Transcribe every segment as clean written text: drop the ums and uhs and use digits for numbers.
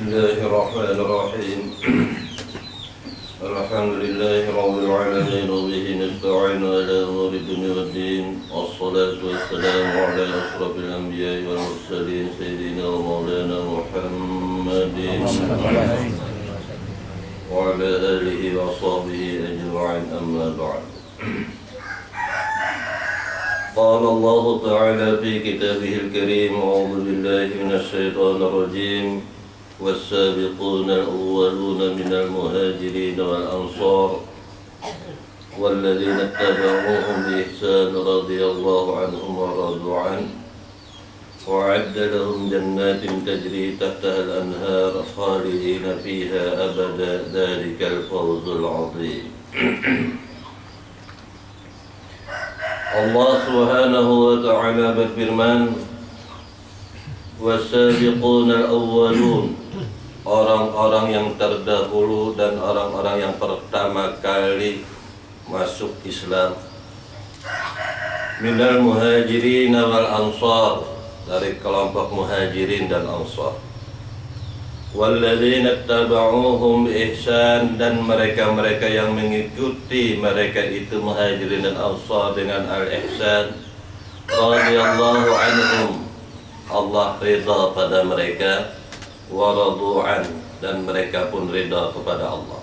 الله الرحمن الرحيم الحمد لله رب العالمين وبه نستعين على أمور الدنيا والدين والصلاة والسلام على أشرف الأنبياء والمرسلين سيدنا ومولانا محمد وعلى آله وصحبه أجمعين أما بعد. قال الله تعالى في كتابه الكريم أعوذ بالله من الشيطان الرجيم والسابقون الأولون من المهاجرين والأنصار والذين اتبعوهم بإحسان رضي الله عنهم ورضوا عنه وأعد لهم جنات تجري تحتها الأنهار خالدين فيها أبدا ذلك الفوز العظيم. Allah Subhanahu wa ta'ala berfirman, wasabiqunal awwalun, orang-orang yang terdahulu dan orang-orang yang pertama kali masuk Islam, minal muhajirin wal ansar, dari kelompok muhajirin dan ansar, walladzina tabauhum biihsan, dan mereka-mereka yang mengikuti mereka itu muhajirin dan ansar dengan al-ihsan, radhiyallahu anhum, Allah ridha pada mereka, wa radu'an, dan mereka pun ridha kepada Allah.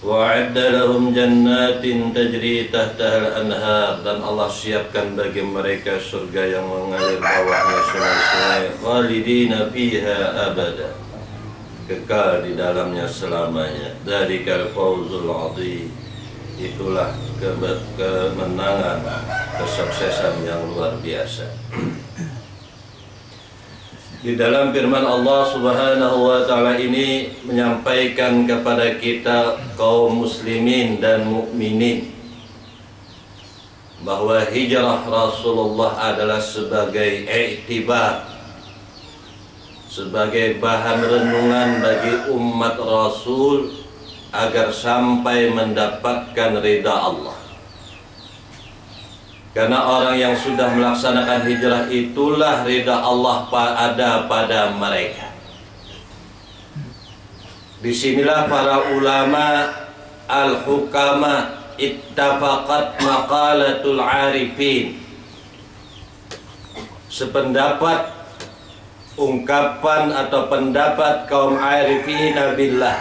Wa'adda lahum jannatin tajri tahtaha al-anhar, dan Allah siapkan bagi mereka surga yang mengalir bawahnya sungai-sungai, khalidina fiha abada, kekal di dalamnya selamanya. Dzalikal fawzul 'adzim, itulah kemenangan, kesuksesan yang luar biasa. Di dalam firman Allah Subhanahu wa ta'ala ini menyampaikan kepada kita kaum muslimin dan mukminin bahwa hijrah Rasulullah adalah sebagai iktibar, sebagai bahan renungan bagi umat Rasul agar sampai mendapatkan ridha Allah. Karena orang yang sudah melaksanakan hijrah itulah ridha Allah ada pada mereka. Disinilah para ulama al-hukama ittafaqat maqalatul arifin, sependapat ungkapan atau pendapat kaum arifin billah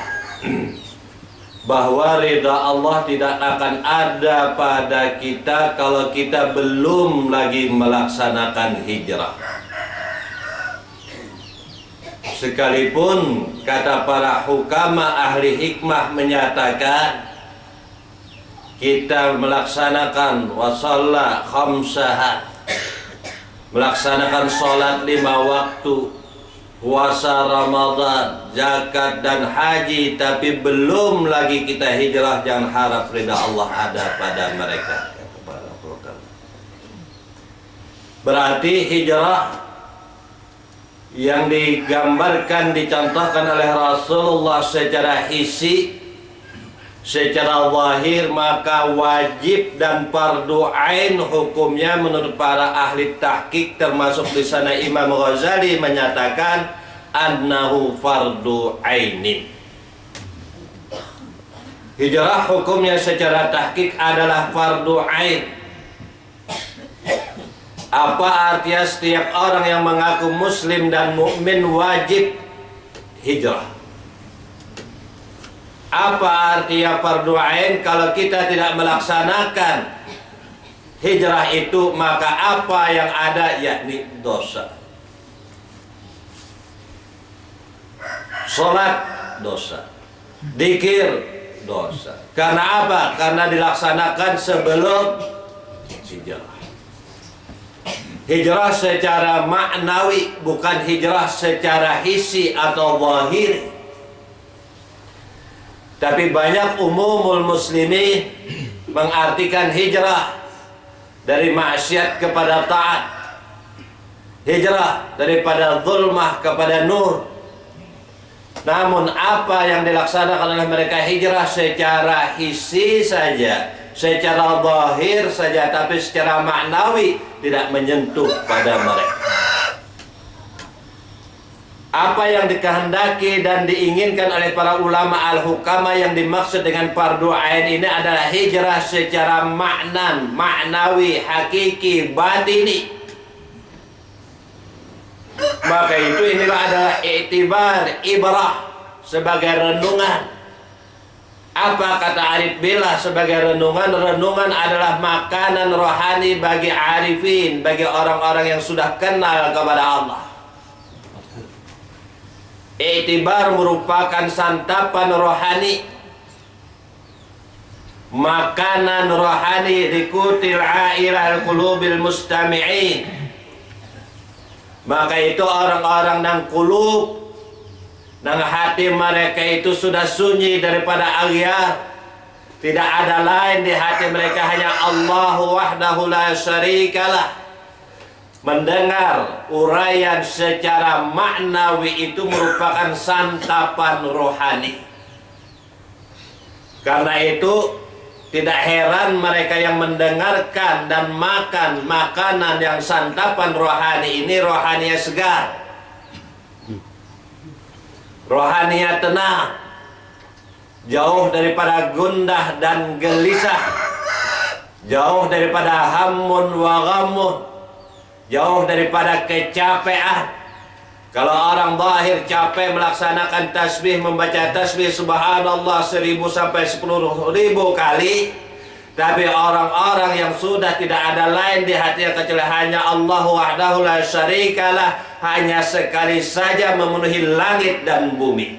bahwa ridha Allah tidak akan ada pada kita kalau kita belum lagi melaksanakan hijrah. Sekalipun kata para hukama ahli hikmah menyatakan kita melaksanakan wasalla khamsaha, melaksanakan sholat 5 waktu, puasa Ramadan, zakat dan haji, tapi belum lagi kita hijrah, jangan harap ridha Allah ada pada mereka. Berarti hijrah yang digambarkan, dicontohkan oleh Rasulullah secara hissi, secara zahir, maka wajib dan fardu ain hukumnya menurut para ahli tahqiq, termasuk di sana Imam Ghazali menyatakan annahu fardu ainin. Hijrah hukumnya secara tahqiq adalah fardu ain. Apa artinya setiap orang yang mengaku muslim dan mukmin wajib hijrah? Apa artinya fardu ain? Kalau kita tidak melaksanakan hijrah itu, maka apa yang ada yakni dosa. Salat dosa, dzikir dosa. Karena apa? Karena dilaksanakan sebelum hijrah. Hijrah secara maknawi, bukan hijrah secara hissi atau zahir. Tapi banyak umumul muslimin mengartikan hijrah dari maksiat kepada taat, hijrah daripada zulmah kepada nur. Namun apa yang dilaksanakan oleh mereka hijrah secara hissi saja, secara zahir saja, tapi secara maknawi tidak menyentuh pada mereka. Apa yang dikehendaki dan diinginkan oleh para ulama al-hukama yang dimaksud dengan fardu ain ini adalah hijrah secara maknawi, hakiki, batini. Maka itu inilah adalah i'tibar, ibrah sebagai renungan. Apa kata Arif Billah sebagai renungan? Renungan adalah makanan rohani bagi arifin, bagi orang-orang yang sudah kenal kepada Allah. I'tibar merupakan santapan rohani, makanan rohani likutil ailal qulubil mustami'in. Maka itu orang-orang nang kulub, nang hati mereka itu sudah sunyi daripada aghyar. Tidak ada lain di hati mereka, hanya Allah wahdahu la syarikalah. Mendengar uraian secara maknawi itu merupakan santapan rohani. Karena itu tidak heran mereka yang mendengarkan dan makan makanan yang santapan rohani ini rohaninya segar, rohaninya tenang, jauh daripada gundah dan gelisah, jauh daripada hammun wa ghammun, jauh daripada kecapean. Kalau orang zahir capek melaksanakan tasbih, membaca tasbih subhanallah 1000 sampai 10.000 kali, tapi orang-orang yang sudah tidak ada lain di hatinya kecuali hanya Allah wahdahu la syarikalah, hanya sekali saja memenuhi langit dan bumi.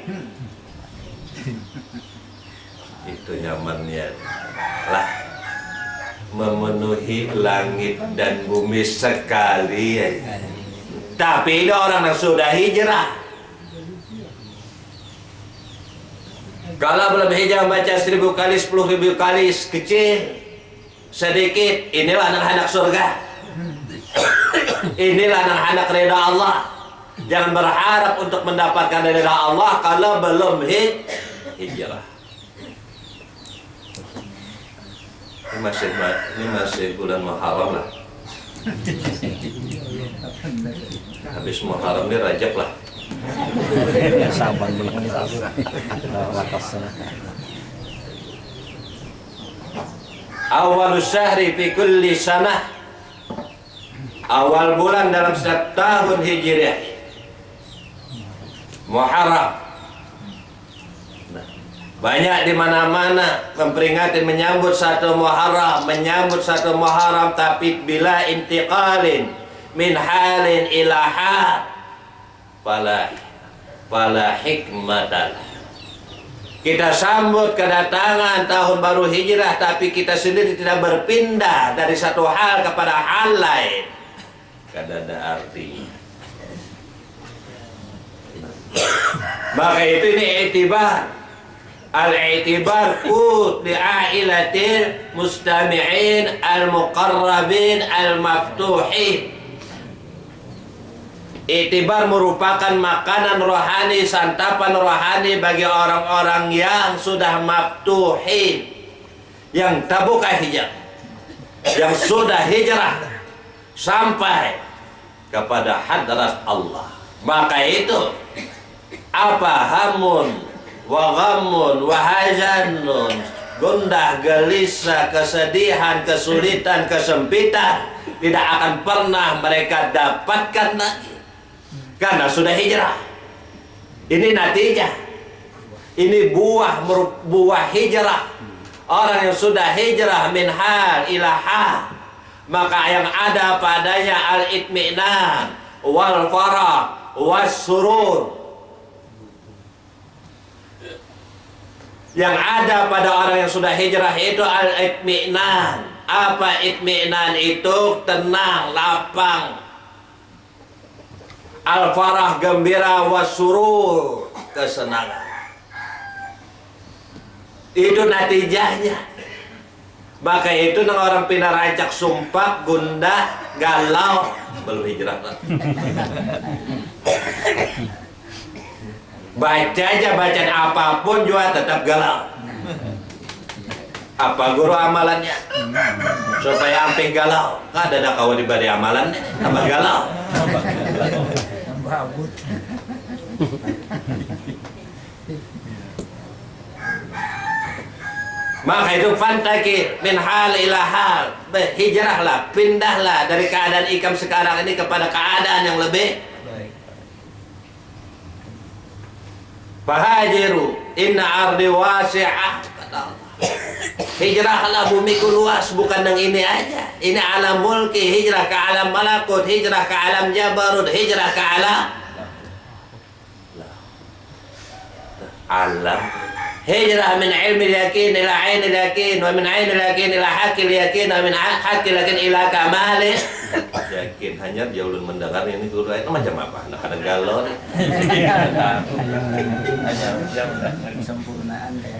Itu nyamannya lah, memenuhi langit dan bumi sekali ya. Tapi ini orang yang sudah hijrah. Kalau belum hijrah baca 1000 kali, 10.000 kali, kecil, sedikit, inilah anak-anak surga. Inilah anak-anak reda Allah. Jangan berharap untuk mendapatkan reda Allah kalau belum hijrah. Ini masih bulan Muharram lah. Habis Muharram ini Rajab lah. Awal syahri fi kulli sanah, awal bulan dalam setiap tahun hijriah Muharram. Banyak di mana-mana memperingati menyambut satu Muharram, tapi bila intiqalin min halin ila hal fala hikmatan. Kita sambut kedatangan tahun baru hijrah, tapi kita sendiri tidak berpindah dari satu hal kepada hal lain. Kada ada artinya. Maka itu ini i'tibar. Al-i'tibar qut li'ailatil mustami'in al-muqarrabin al-maftuhin. I'tibar merupakan makanan rohani, santapan rohani bagi orang-orang yang sudah maftuhin, yang tabuka hijab, yang sudah hijrah sampai kepada hadrat Allah. Maka itu apa hamun wa ghammun wa hazanun, gundah, gelisah, kesedihan, kesulitan, kesempitan tidak akan pernah mereka dapatkan lagi karena sudah hijrah. Ini natijah, ini buah hijrah. Orang yang sudah hijrah min hal ila hal, maka yang ada padanya al-itminan wal farah was surur. Yang ada pada orang yang sudah hijrah itu al-itminan. Apa itminan itu? Tenang, lapang. Al-farah, gembira, wasurur, kesenangan. Itu natijahnya. Maka itu nang orang pinarancak sumpah, gundah, galau, belum hijrah lah. Baca aja bacaan apapun juga tetap galau. Apa guru amalannya? Supaya ampih galau. Kada ada kawan di badai amalan, tambah galau. Maka itu fantaki min hal ila hal, hijrahlah, pindahlah dari keadaan ikam sekarang ini kepada keadaan yang lebih baik. Fahajiru inna ardi wasi'ah, kata Allah. Hijrahlah, bumiku luas, bukan yang ini aja. Ini alam mulki, hijrah ke alam malakut, hijrah ke alam jabarut, hijrah ke alam hijrah min ilmi yakin ila aini yakin, wa min aini yakin ila hakil yakin, wa min hakil yakin ila kamalin yakin. Hanya dia ulun mendengar ini guru itu macam apa? Nak ada galon.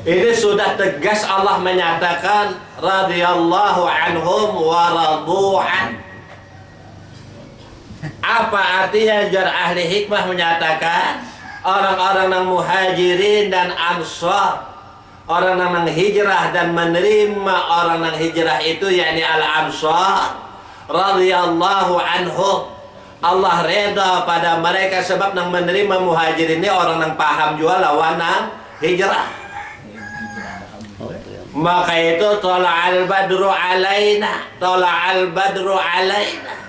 Ini sudah tegas Allah menyatakan radhiyallahu anhum wa radu'an. Apa artinya? Jar ahli hikmah menyatakan orang-orang yang muhajirin dan ansar, orang yang hijrah dan menerima orang yang hijrah itu yakni al-ansar, radhiyallahu anhum, Allah reda pada mereka sebab yang menerima muhajirin ini orang yang paham juga lawan yang hijrah. Maka itu tala'al badru alaina, tala'al badru alaina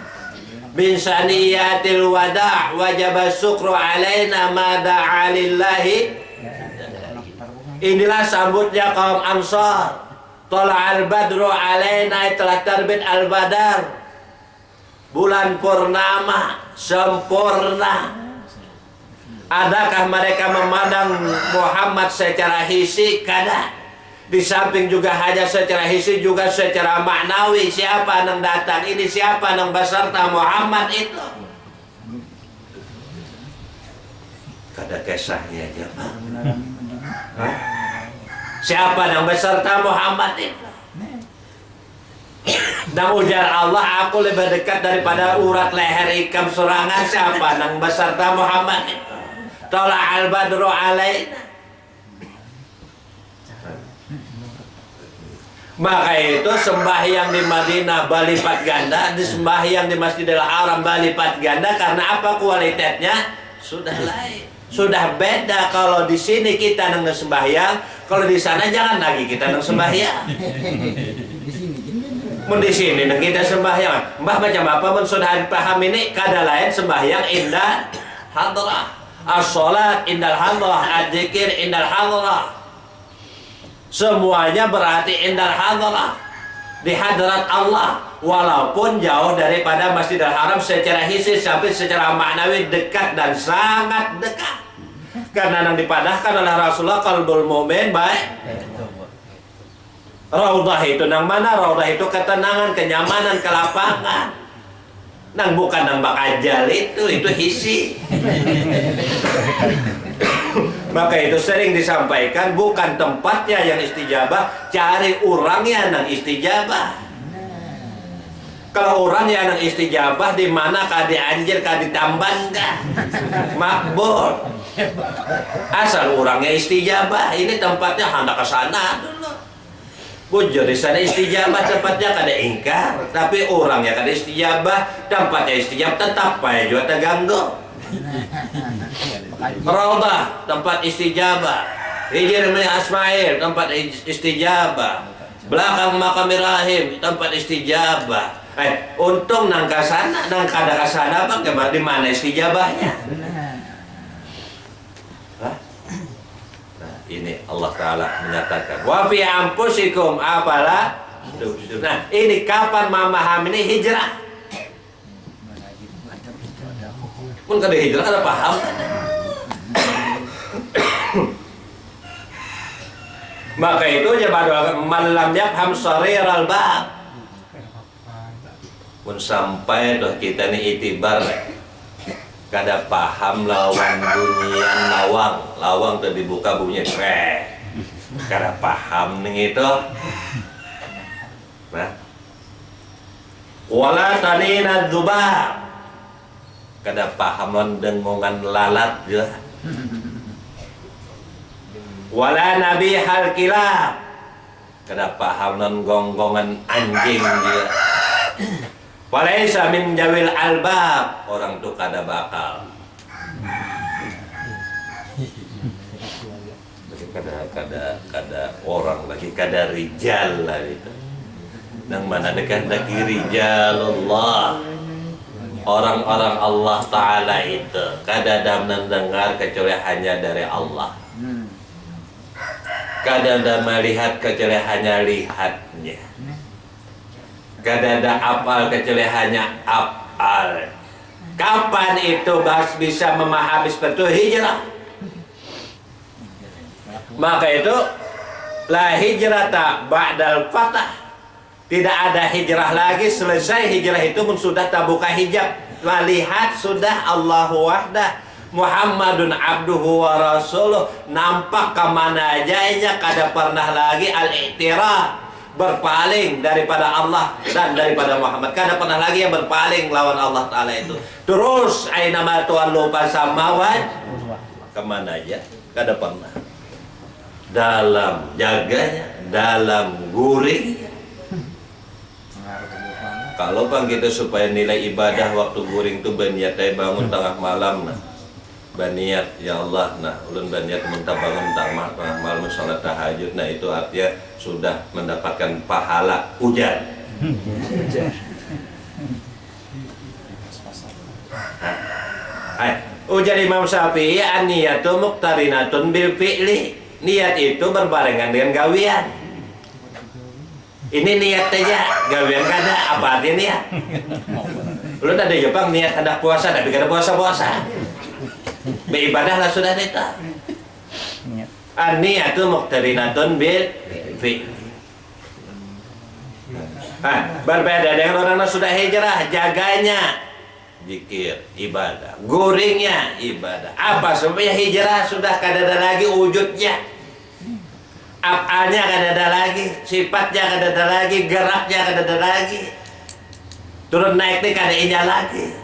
bin saniyatil wada' wajaba syukru alaina ma da'a lillahi. Inilah sambutnya kaum Ansar. Tala'al badru alaina, telah terbit al-badar, bulan purnama sempurna. Adakah mereka memandang Muhammad secara hissi? Kada. Di samping juga hanya secara hissi, juga secara maknawi. Siapa yang datang ini, siapa yang beserta Muhammad itu? Kada kisahnya aja, Pak. Siapa yang beserta Muhammad itu? Dan ujar Allah, aku lebih dekat daripada urat leher ikam serangan. Siapa yang beserta Muhammad itu? Tala'al badru alaina. Maka itu sembahyang di Madinah berlipat ganda, di sembahyang di Masjidil Haram berlipat ganda. Karena apa? Kualitasnya sudah lain, sudah beda. Kalau di sini kita nang sembahyang, kalau di sana jangan lagi kita nang sembahyang. Mun di sini nang kita sembahyang, mbah macam apa? Mun sudah paham ini, kada lain sembahyang indah hadrah, as-salat indal hadrah, adzikir indal hadrah. Semuanya berarti indal hadrah, di hadrat Allah, walaupun jauh daripada Masjidil Haram secara hissi, sampai secara maknawi dekat dan sangat dekat. Karena yang dipadahkan oleh Rasulullah qalbul mu'min baik. Raudhah itu nang mana? Raudhah itu ketenangan, kenyamanan, kelapangan. Nang bukan nang bakajal itu hissi. Maka itu sering disampaikan, bukan tempatnya yang istijabah, cari orangnya yang istijabah. Kalau orang yang istijabah di mana kadi anjir kadi tamban enggak makbul. Asal orangnya istijabah, ini tempatnya hendak ke sana dulu. Bujur di sana istijabah, tempatnya kada ingkar, tapi orangnya kada istijabah, tempatnya istijabah, tetap aja juga terganggu. Raudhah tempat istijabah, Hijr bin Ismail tempat istijabah, belakang makam Ibrahim tempat istijabah. Untung nang kasana, nang kada kasana bang, di mana istijabahnya? Nah, ini Allah Ta'ala menyatakan wa fi anfusikum apalah. Nah, ini kapan memahami ini hijrah? Pun kada hijrah ada paham. Maka itu ya pada malam yafham sarir al-bab. Pun sampai tuh kita nih itibar kada paham lawan bunyian lawang tuh dibuka bunyi kada paham nih itu. Nah, wala tanina dzubab, kada paham dengongan lalat juga. Wala nabi hal kilab, kada paham gonggongan anjing juga. Walaisa min jawil albab, orang tuh kada bakal kada orang lagi, kada rijal lah itu. Nang mana dikehendaki rijalullah, orang-orang Allah Ta'ala itu kada ada mendengar kecuali hanya dari Allah, kada ada melihat kecuali hanya lihatnya, kada ada apal kecuali hanya apal. Kapan itu bisa memahami seperti hijrah? Maka itu la hijrata ba'dal fatah. Tidak ada hijrah lagi, selesai hijrah itu pun sudah tak buka hijab. Lihat sudah Allahu wahdah, Muhammadun abduhu wa rasuluh. Nampak kemana ajanya, kada pernah lagi al-i'tiraf, berpaling daripada Allah dan daripada Muhammad. Kada pernah lagi yang berpaling lawan Allah Ta'ala itu. Terus aina ma tuwallu fasamawat, kemana aja, kada pernah. Dalam jaganya, dalam guring. Kalau bang kita supaya nilai ibadah waktu guring tuh berniat bangun tengah malam nah, berniat ya Allah nah ulun berniat mentah bangun tengah malam salat tahajud, nah itu artinya sudah mendapatkan pahala hujan. Ujar Imam Syafi'i, an-niyatu muqtarinatun bil fi'li. Niat itu berbarengan dengan gawian. Ini niat aja, gawian kada, apa artinya niat? Lu ada Jepang niat hendak puasa, tapi kada puasa-puasa. Beribadah lah sudah neta. An-niyatu muqtarinatun bil fi'li. Berbeda dengan orang yang sudah hijrah, jaganya zikir, ibadah, guringnya ibadah. Apa supaya hijrah sudah kada ada lagi wujudnya. Apanya kada ada lagi, sifatnya kada ada lagi, geraknya kada ada lagi. Turun naik ini kada inya lagi.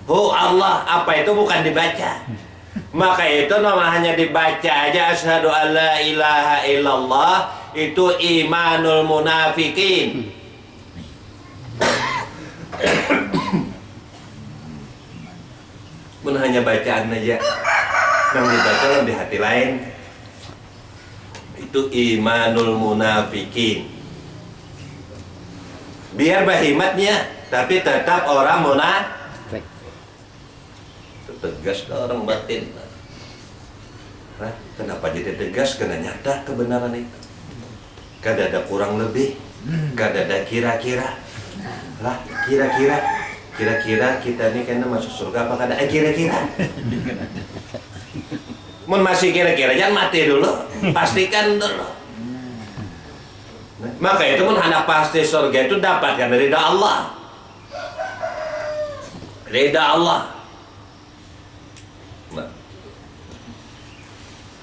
Oh Allah, apa itu bukan dibaca. Maka itu nama hanya dibaca aja, asyhadu alla ilaha illallah, itu imanul munafikin. Pun hanya bacaan aja, yang dibaca di hati lain. Itu imanul munafikin. Biar bahimatnya, tapi tetap orang munafik. Tegas ke orang batin. Nah, kenapa jadi tegas? Karena nyata kebenaran itu. Kada ada kurang lebih, kada ada kira-kira. Lah, kira-kira kita ini kena masuk surga apa kada? Kira-kira. Mun masih kira-kira jangan mati dulu, pastikan dulu. Maka itu mun hendak pasti surga itu dapatkan dari ridha Allah. Ridha Allah.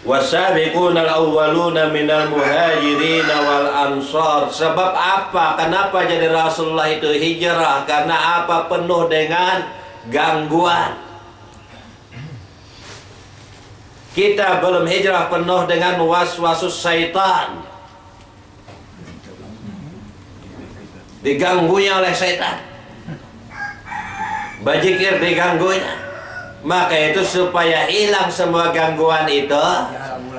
Wasabiqunal awwaluna minal muhajirin wal ansar. Sebab apa? Kenapa jadi Rasulullah itu hijrah? Karena apa? Penuh dengan gangguan. Kita belum hijrah penuh dengan waswasus syaitan. Diganggunya oleh syaitan. Bajikir diganggunya. Maka itu supaya hilang semua gangguan itu,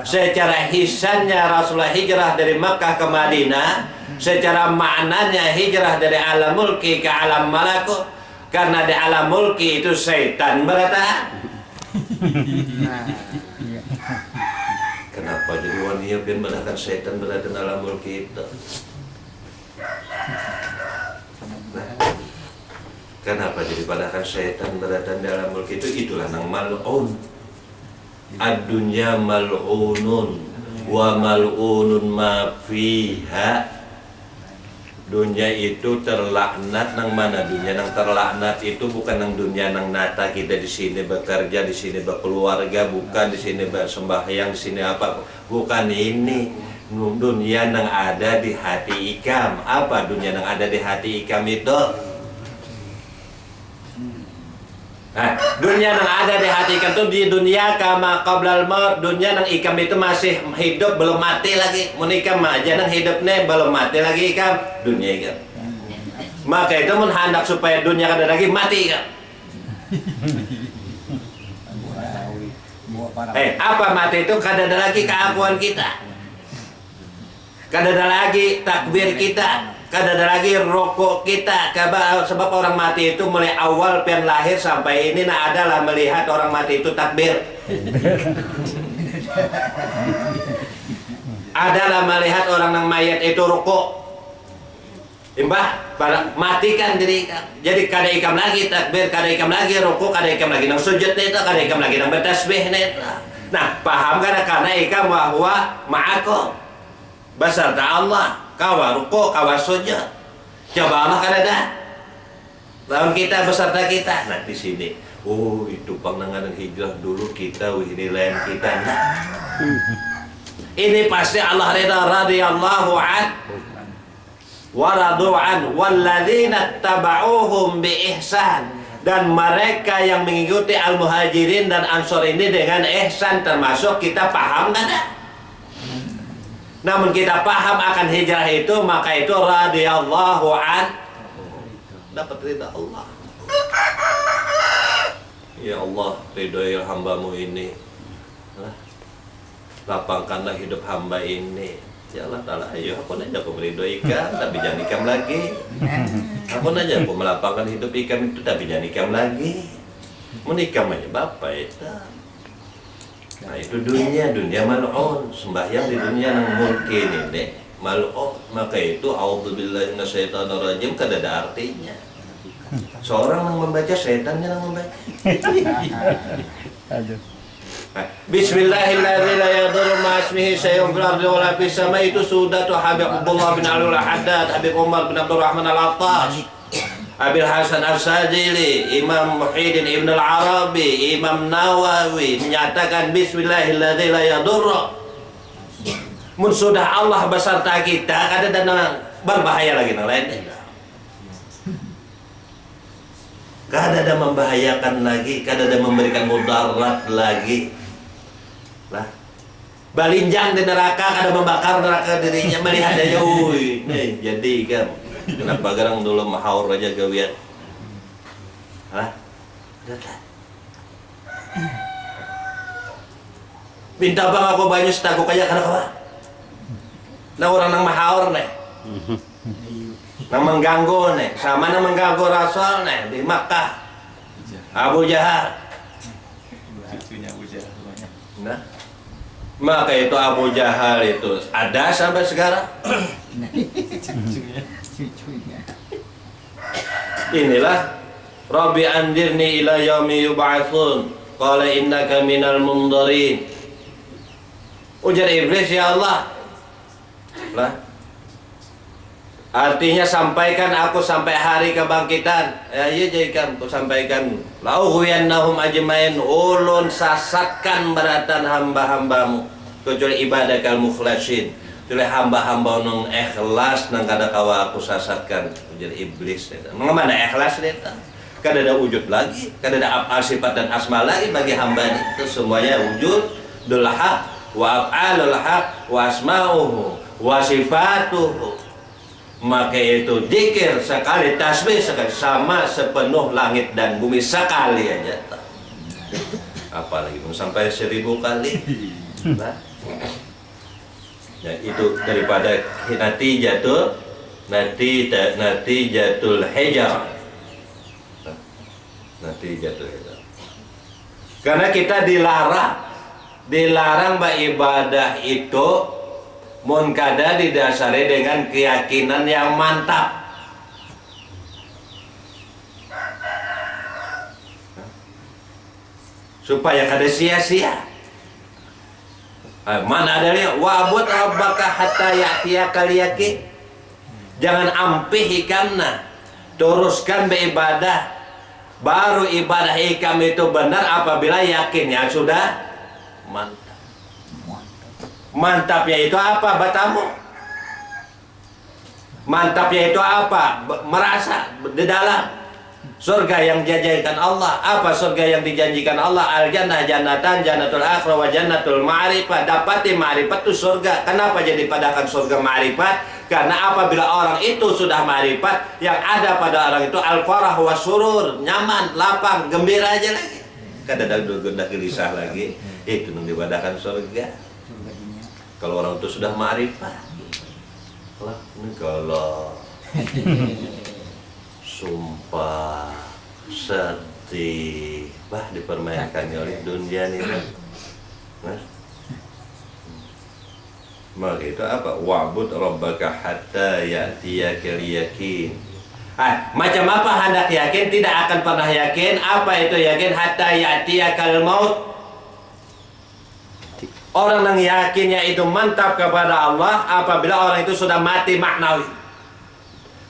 secara hisannya Rasulullah hijrah dari Makkah ke Madinah, secara maknanya hijrah dari alam mulki ke alam malakut. Karena di alam mulki itu syaitan berada. Kenapa jadi wanita biar menangkan setan berada dalam mulki itu? Kenapa jadi padahal setan berada dalam mulki itu? Itulah nang mal'un. Ad-dunya mal'unun wa mal'unun ma fiha. Dunia itu terlaknat. Nang mana dunia nang terlaknat itu? Bukan nang dunia nang nata kita di sini bekerja, di sini berkeluarga, bukan di sini bersembahyang, di sini apa? Bukan ini. Dunia nang ada di hati ikam. Apa dunia nang ada di hati ikam itu? Nah, dunia yang ada di hati ikam itu di dunia kama qablal maut. Dunia yang ikam itu masih hidup, belum mati lagi. Mun ikam aja nang hidupnya belum mati lagi ikam. Dunia ikam. Maka itu mun hendak supaya dunia kada lagi mati ikam. Apa mati itu? Kadada lagi keakuan kita, kadada lagi takbir kita, kadada lagi rokok kita. Sebab orang mati itu mulai awal pian lahir sampai ini adalah melihat orang mati itu takbir. Adalah melihat orang yang mayat itu rokok. Imbah, matikan diri. Jadi kada ikam lagi takbir, kada ikam lagi rukuk, kada ikam lagi nang sujud neta, kada ikam lagi nang bertasbih neta. Nah, paham kada karena ikam bahwa ma'akum beserta Allah, kawa rukuk, kawa sujud. Coba Allah kada dah. Lawan kita beserta kita. Nah, di sini. Oh, itu pandangan hijrah dulu kita, ini lain kita. Nah. Ini pasti Allah radhiyallahu anhu waradu'an walladzina taba'uhum biihsan, dan mereka yang mengikuti al-muhajirin dan ansor ini dengan ihsan, termasuk kita paham nggak? Namun kita paham akan hijrah itu, maka itu radhiyallahu an, dapat ridha Allah. Ya Allah, ridhoi hamba-Mu ini, lapangkanlah hidup hamba ini. Ya Allah Ta'ala, ayo aku aja aku meridhoi ikan, tapi jangan ikam lagi. Aku aja aku melapangkan hidup ikan itu, tapi jangan ikam lagi. Menikam aja Bapak itu. Nah itu dunia mal'un. Sembahyang di dunia yang mungkin ini mal'un. Maka itu a'udzubillahi minasyaitonirrajim kada ada artinya. Seorang yang membaca, setannya yang membaca. Bismillahirrahmanirrahim. La yadurru ma ismihi syai'un fil ardi wa la fis samai. Itu sudah tuh Habib Abdullah bin Alul Haddad, Habib Umar bin Abdurrahman Al-Attas, Abil Hasan As-Sajili, Imam Muhyiddin Ibn Al-Arabi, Imam Nawawi menyatakan Bismillahirrahmanirrahim la yadurru. Mun sudah Allah beserta kita, kada ada berbahaya lagi nang lain. Kada ada membahayakan lagi, kada ada memberikan mudarat lagi. Lah, balinjang di neraka, kada membakar neraka dirinya, melihat aja, nih jadi kan, kenapa garang dulu mahaur aja gawian, lah, minta bang aku banyak setaguk aja karena apa? Nah orang nang mahaur nih, nang mengganggu nih, sama nang mengganggu Rasul nih di Makkah, Abu Jahal. Nah, maka itu Abu Jahal itu ada sampai sekarang. Inilah Rabbi andirni ila yaumi yub'atsun qala innaka minal mundarin. Ujar iblis, ya Allah, lah, artinya sampaikan aku sampai hari kebangkitan. Ya iya jadikan aku sampaikan. Laughiyannahum ajmain, ulun sasatkan beratan hamba-hambamu kecuali ibadah kal mukhlasin, kecuali hamba-hamba nang ikhlas nang kada kawa aku sasatkan. Ujar iblis eta. Mengemana ikhlas eta? Kada ada wujud lagi, kada ada af'al sifat dan asma lagi bagi hamba itu, semuanya wujud dul haq wa af'alul haq wa asma'uhu wa sifatuhu. Maka itu zikir sekali, tasbih sekali, sama sepenuh langit dan bumi sekali aja. Apalagi mau sampai 1000 kali. Nah, ya, itu daripada nanti jatuh hijrah. Nanti jatuh hijrah. Karena kita dilarang beribadah itu munkada didasari dengan keyakinan yang mantap. Supaya kada sia-sia. Mana ada lihat wa'bud rabbaka hatta ya'tiyakal yaqin. Jangan ampih hikamna, teruskan beribadah. Baru ibadah hikam itu benar apabila yakinnya sudah mantap. Mantapnya itu apa batamu? Mantapnya itu apa? Merasa di dalam surga yang dijanjikan Allah. Apa surga yang dijanjikan Allah? Al-jannah jannatan, jannatul akhirah wa jannatul ma'rifah. Dapati ma'rifat itu surga. Kenapa jadi padakan surga ma'rifat? Karena apabila orang itu sudah ma'rifat, yang ada pada orang itu al-farah wa surur, nyaman, lapang, gembira aja lagi. Kadang udah gelisah lagi, itu nang diwadahkan surga. Kalau orang itu sudah ma'rifat, lah ini kalau sumpah sedih, bah dipermainkan oleh dunia nih, nah. Maka itu apa? Wa'bud rabbaka hatta ya'tiyakal yakin. Macam apa hendak yakin? Tidak akan pernah yakin. Apa itu yakin? Hatta ya'tiyakal maut. Orang yang yakinnya itu mantap kepada Allah apabila orang itu sudah mati maknawi.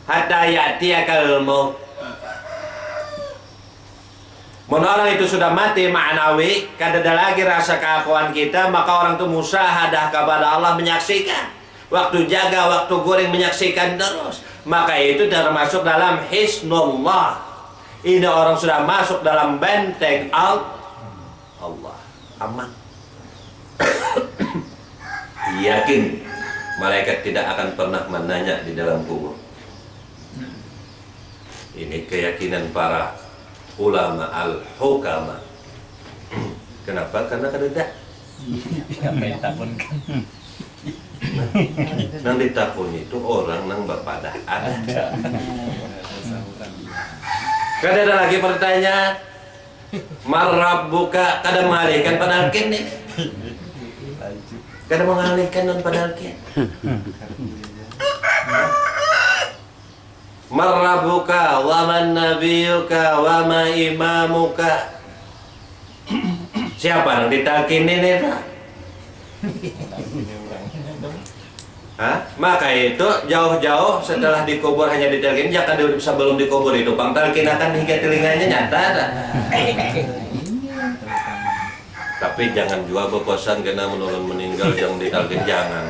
Hatta ya'tiyakal maut. Orang itu sudah mati maknawi, kada ada lagi rasa keakuan kita, maka orang itu musyahadah kepada Allah, menyaksikan. Waktu jaga, waktu goreng menyaksikan terus. Maka itu termasuk dalam hisnullah. Ini orang sudah masuk dalam benteng Allah. Aman. Yakin malaikat tidak akan pernah menanya di dalam kubur. Ini keyakinan para ulama al-hukama. Kenapa? Karena kada nang ditakun itu orang nang bapadah ada. Kada ada lagi pertanyaan. Marabbuka kada mengalihkan padahal kene. Kada mengalihkan non padahal kene. Marrabuka wa man nabiyuka wa ma imamuka. Siapa yang ditalkin ini? Maka itu jauh-jauh setelah dikubur hanya ditalkin, jangan sebelum dikubur itu pangtalkin akan hingga telinganya nyata. Tapi jangan juga berkosan karena meninggal yang ditalkin, jangan.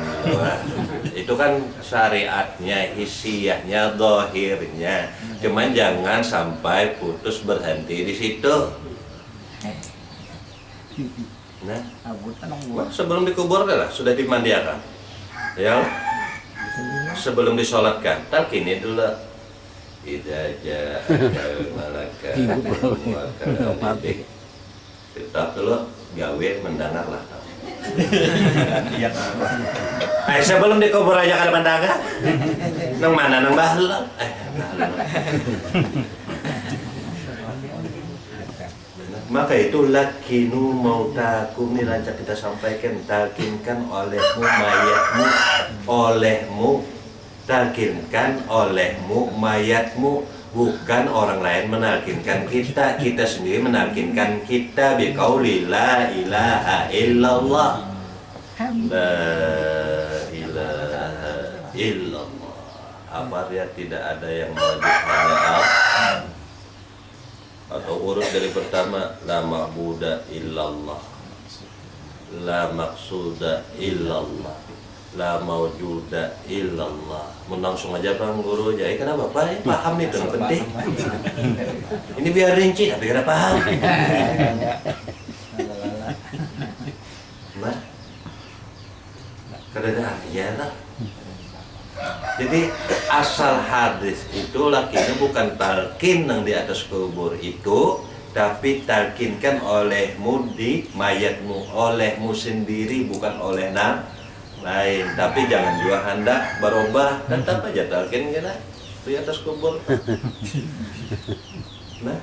Itu kan syariatnya, hisiahnya, dohirnya. Cuman jangan sampai putus berhenti di situ. Nah, sebelum dikubur adalah sudah dimandiakan, ya. Sebelum disolatkan, talqini dulu. Idza ja'al malaka kita dulu gawe mendengarlah. Sebelum dikubur aja kada mendengar. Nang mana nang bahlul. Maka itu lakinu mautakum ini rancak kita sampaikan, talkinkan olehmu mayatmu, olehmu talkinkan olehmu mayatmu, bukan orang lain menalkinkan kita, kita sendiri menalkinkan kita biqauli la ilaha illallah. La ilaha illallah. Apa dia tidak ada yang wajib hanya Allah. Atau urut dari pertama, la ma'buda illallah, la maqsuda illallah, la mawjuda illallah. Langsung aja Bang Guru aja. Kenapa Pak? Paham itu yang penting. Ini biar rinci tapi kada paham. Nah, kada ada artinya lah. Jadi asal hadis itu lakinya bukan talqin yang di atas kubur itu, tapi talqinkan olehmu di mayatmu, olehmu sendiri, bukan oleh lain. Tapi jangan juga hendak berubah, tetap aja talqin kita di atas kubur. Nah,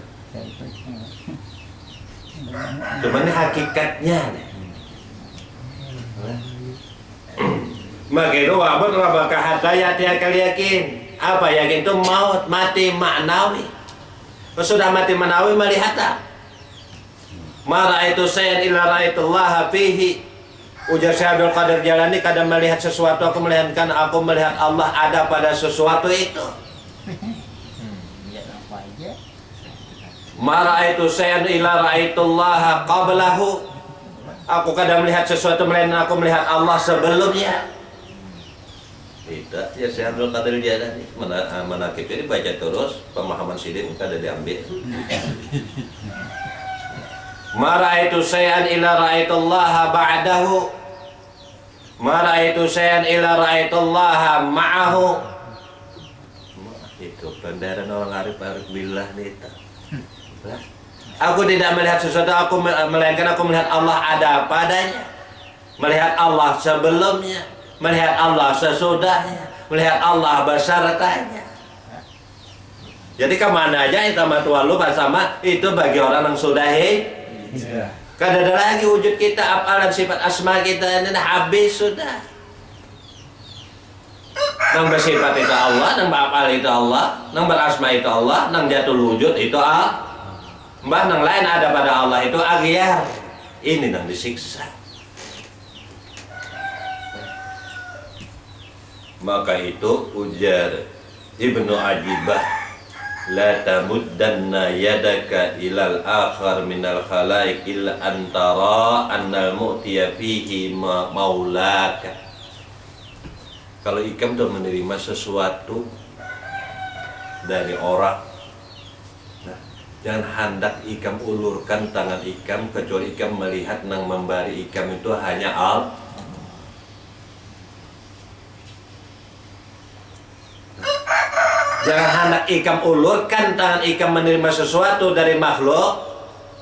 cuman ini hakikatnya nih. Nah. Maka itu wabut rabaka hatta ya'tiyakal yakin. Apa yakin itu? Maut, mati maknawi. Sudah mati maknawi melihat tak? Ma ra'aitu sayyan illa ra'aitullaha fihi. Ujar Syekh Abdul Qadir Jalani, kadang melihat sesuatu aku melihatkan aku melihat Allah ada pada sesuatu itu. Ma ra'aitu sayyan illa ra'aitullaha qablahu. Aku kadang melihat sesuatu melihat aku melihat Allah sebelumnya. Tidak, ya Syekh Abdul Qadir Jalani menakib ini baca terus pemahaman sidin kada diambil. Ma ra'aitu sayyan illa ra'aitullaha ba'dahu. Ma ra'aitu sayyan illa ra'aitullaha ma'ahu. Itu pendaran orang arif billah nih. Aku tidak melihat sesuatu, melainkan aku melihat Allah ada padanya. Melihat Allah sebelumnya, melihat Allah sesudahnya, melihat Allah besertanya. Jadi kemana aja itu matual lu sama itu bagi orang yang sudah Kan ada lagi wujud kita, apalan sifat asma kita ini habis sudah. Nang bersifat itu Allah, nang berapal itu Allah, nang berasma itu Allah, nang jatuh wujud itu Mbah nang lain ada pada Allah itu aghyar. Ini nang disiksa. Maka itu ujar Ibnu Ajibah, la tamuddanna yadaka ilal akhar minal khalaik illa antara annal mu'tiya fihi maulaka. Kalau ikam sudah menerima sesuatu dari orang, nah, jangan hendak ikam ulurkan tangan ikam kecuali ikam melihat nang memberi ikam itu hanya Allah. Jangan hendak ikam ulurkan tangan ikam menerima sesuatu dari makhluk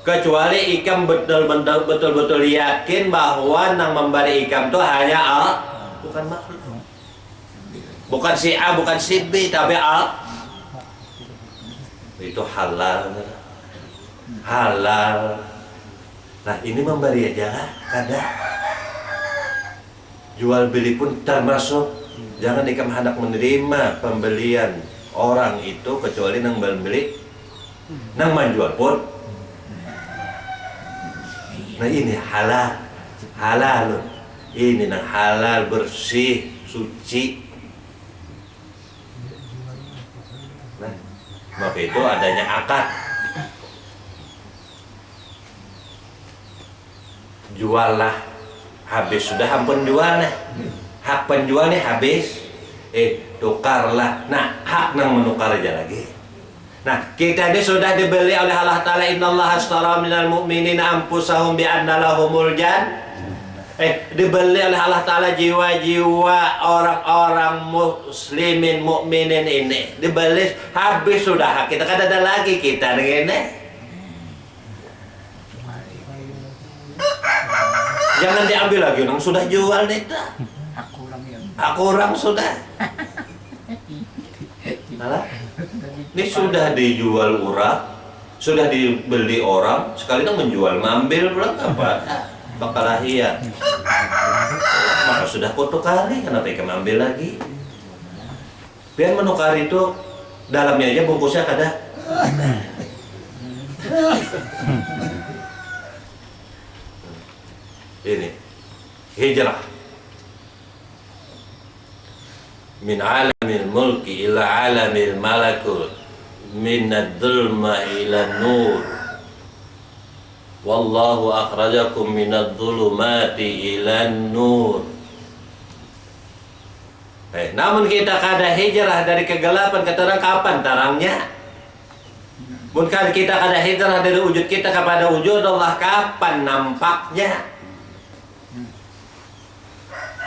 kecuali ikam betul-betul yakin bahwa yang memberi ikam itu hanya Allah, bukan makhluk. Bukan si A, bukan si B, tapi Allah. Itu halal. Halal. Nah, ini memberi aja kadang. Jual beli pun termasuk. Jangan ikam hendak menerima pembelian orang itu kecuali nang beli, nang menjual pun. Nah ini halal, halal. Ini nang halal, bersih, suci. Nah, maka itu adanya akad. Juallah, habis sudah ampun jualnya. Hak penjualnya habis. Tukarlah. Nah, hak nang menukar aja lagi. Nah, kita ini sudah dibeli oleh Allah Ta'ala. Innallaha ashtara minal mu'minina anfusahum bi'anna lahumul jan. Dibeli oleh Allah Ta'ala jiwa-jiwa orang-orang muslimin, mukminin ini. Dibeli, habis sudah hak kita. Kan ada lagi kita ini. Jangan diambil lagi, nang sudah jual itu. Aku orang sudah. Nah, ini sudah dijual orang, sudah dibeli orang, sekali nang menjual, ngambil pulang apa? Bakalahia. Maka sudah kutukari, kenapa ikan ambil lagi? Biar menukar itu dalamnya aja bungkusnya kada. Ini hijrah. Min alamil mulki ila alamil malakut, min ad-dhulma ila nur. Wallahu akhrajakum min adh-dhulumati ila nur. Namun kita kada hijrah dari kegelapan ke terang, kapan terangnya? Bukan kita kada hijrah dari wujud kita kepada wujud Allah, kapan nampaknya?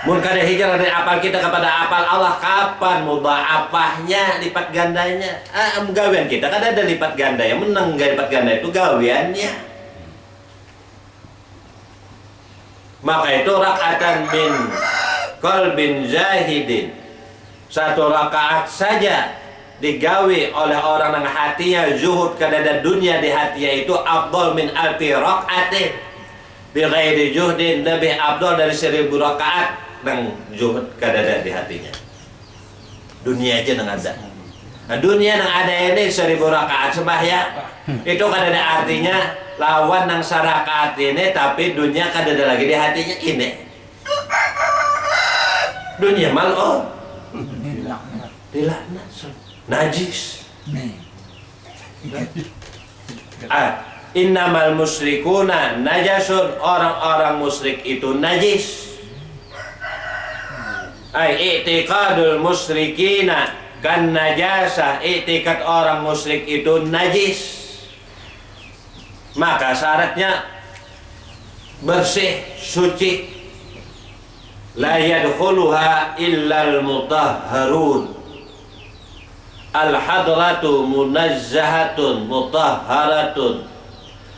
Mun kada hijrah dari apal kita kepada apal Allah, kapan mudha'afahnya, lipat gandanya? Gawian kita kada ada lipat ganda, yang menang lipat ganda itu gawiannya. Maka itu raka'atan min qalbin zahidin, satu rakaat saja digawi oleh orang yang hatinya zuhud kada ada dunia di hatinya itu afdal min alfi raka'atin bi ghairi juhdin, lebih afdal dari 1000 rakaat nang zuhud kada ada di hatinya. Dunia aja nang ada. Nah, dunia nang ada ini 1000 rakaat sembahyang itu kada ada artinya lawan nang sarakaat ini, tapi dunia kada ada lagi di hatinya ini. Dunia mal'un, dilaknat, najis. Innamal musyrikuna najasun, orang-orang musyrik itu najis. I'tiqadul musyrikina kan najasah, i'tiqad orang musyrik itu najis. Maka syaratnya bersih, suci. La yadkhuluha illal mutahharun. Al-hadratu munazzahatun mutahharatun.